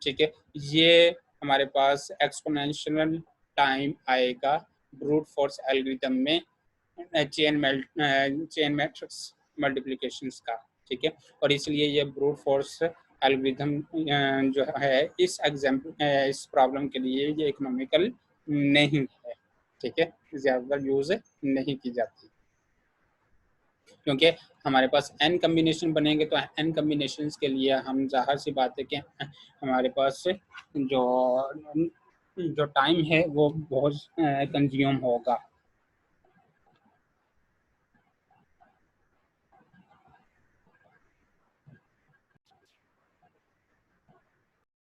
ठीक है। ये हमारे पास एक्सपोनेंशियल टाइम आएगा ब्रूट फोर्स एल्गोरिथम में चेन मैट्रिक्स मल्टीप्लिकेशंस का, ठीक है। और इसलिए ये ब्रूट फोर्स एल्गोरिथम जो है इस एग्जाम्पल इस प्रॉब्लम के लिए ये इकोनॉमिकल नहीं है, ठीक है, ज़्यादा यूज़ नहीं की जाती क्योंकि हमारे पास n कम्बिनेशन बनेंगे, तो n कम्बिनेशंस के लिए हम ज़ाहिर सी बात है कि हमारे पास जो जो टाइम है वो बहुत कंज्यूम होगा।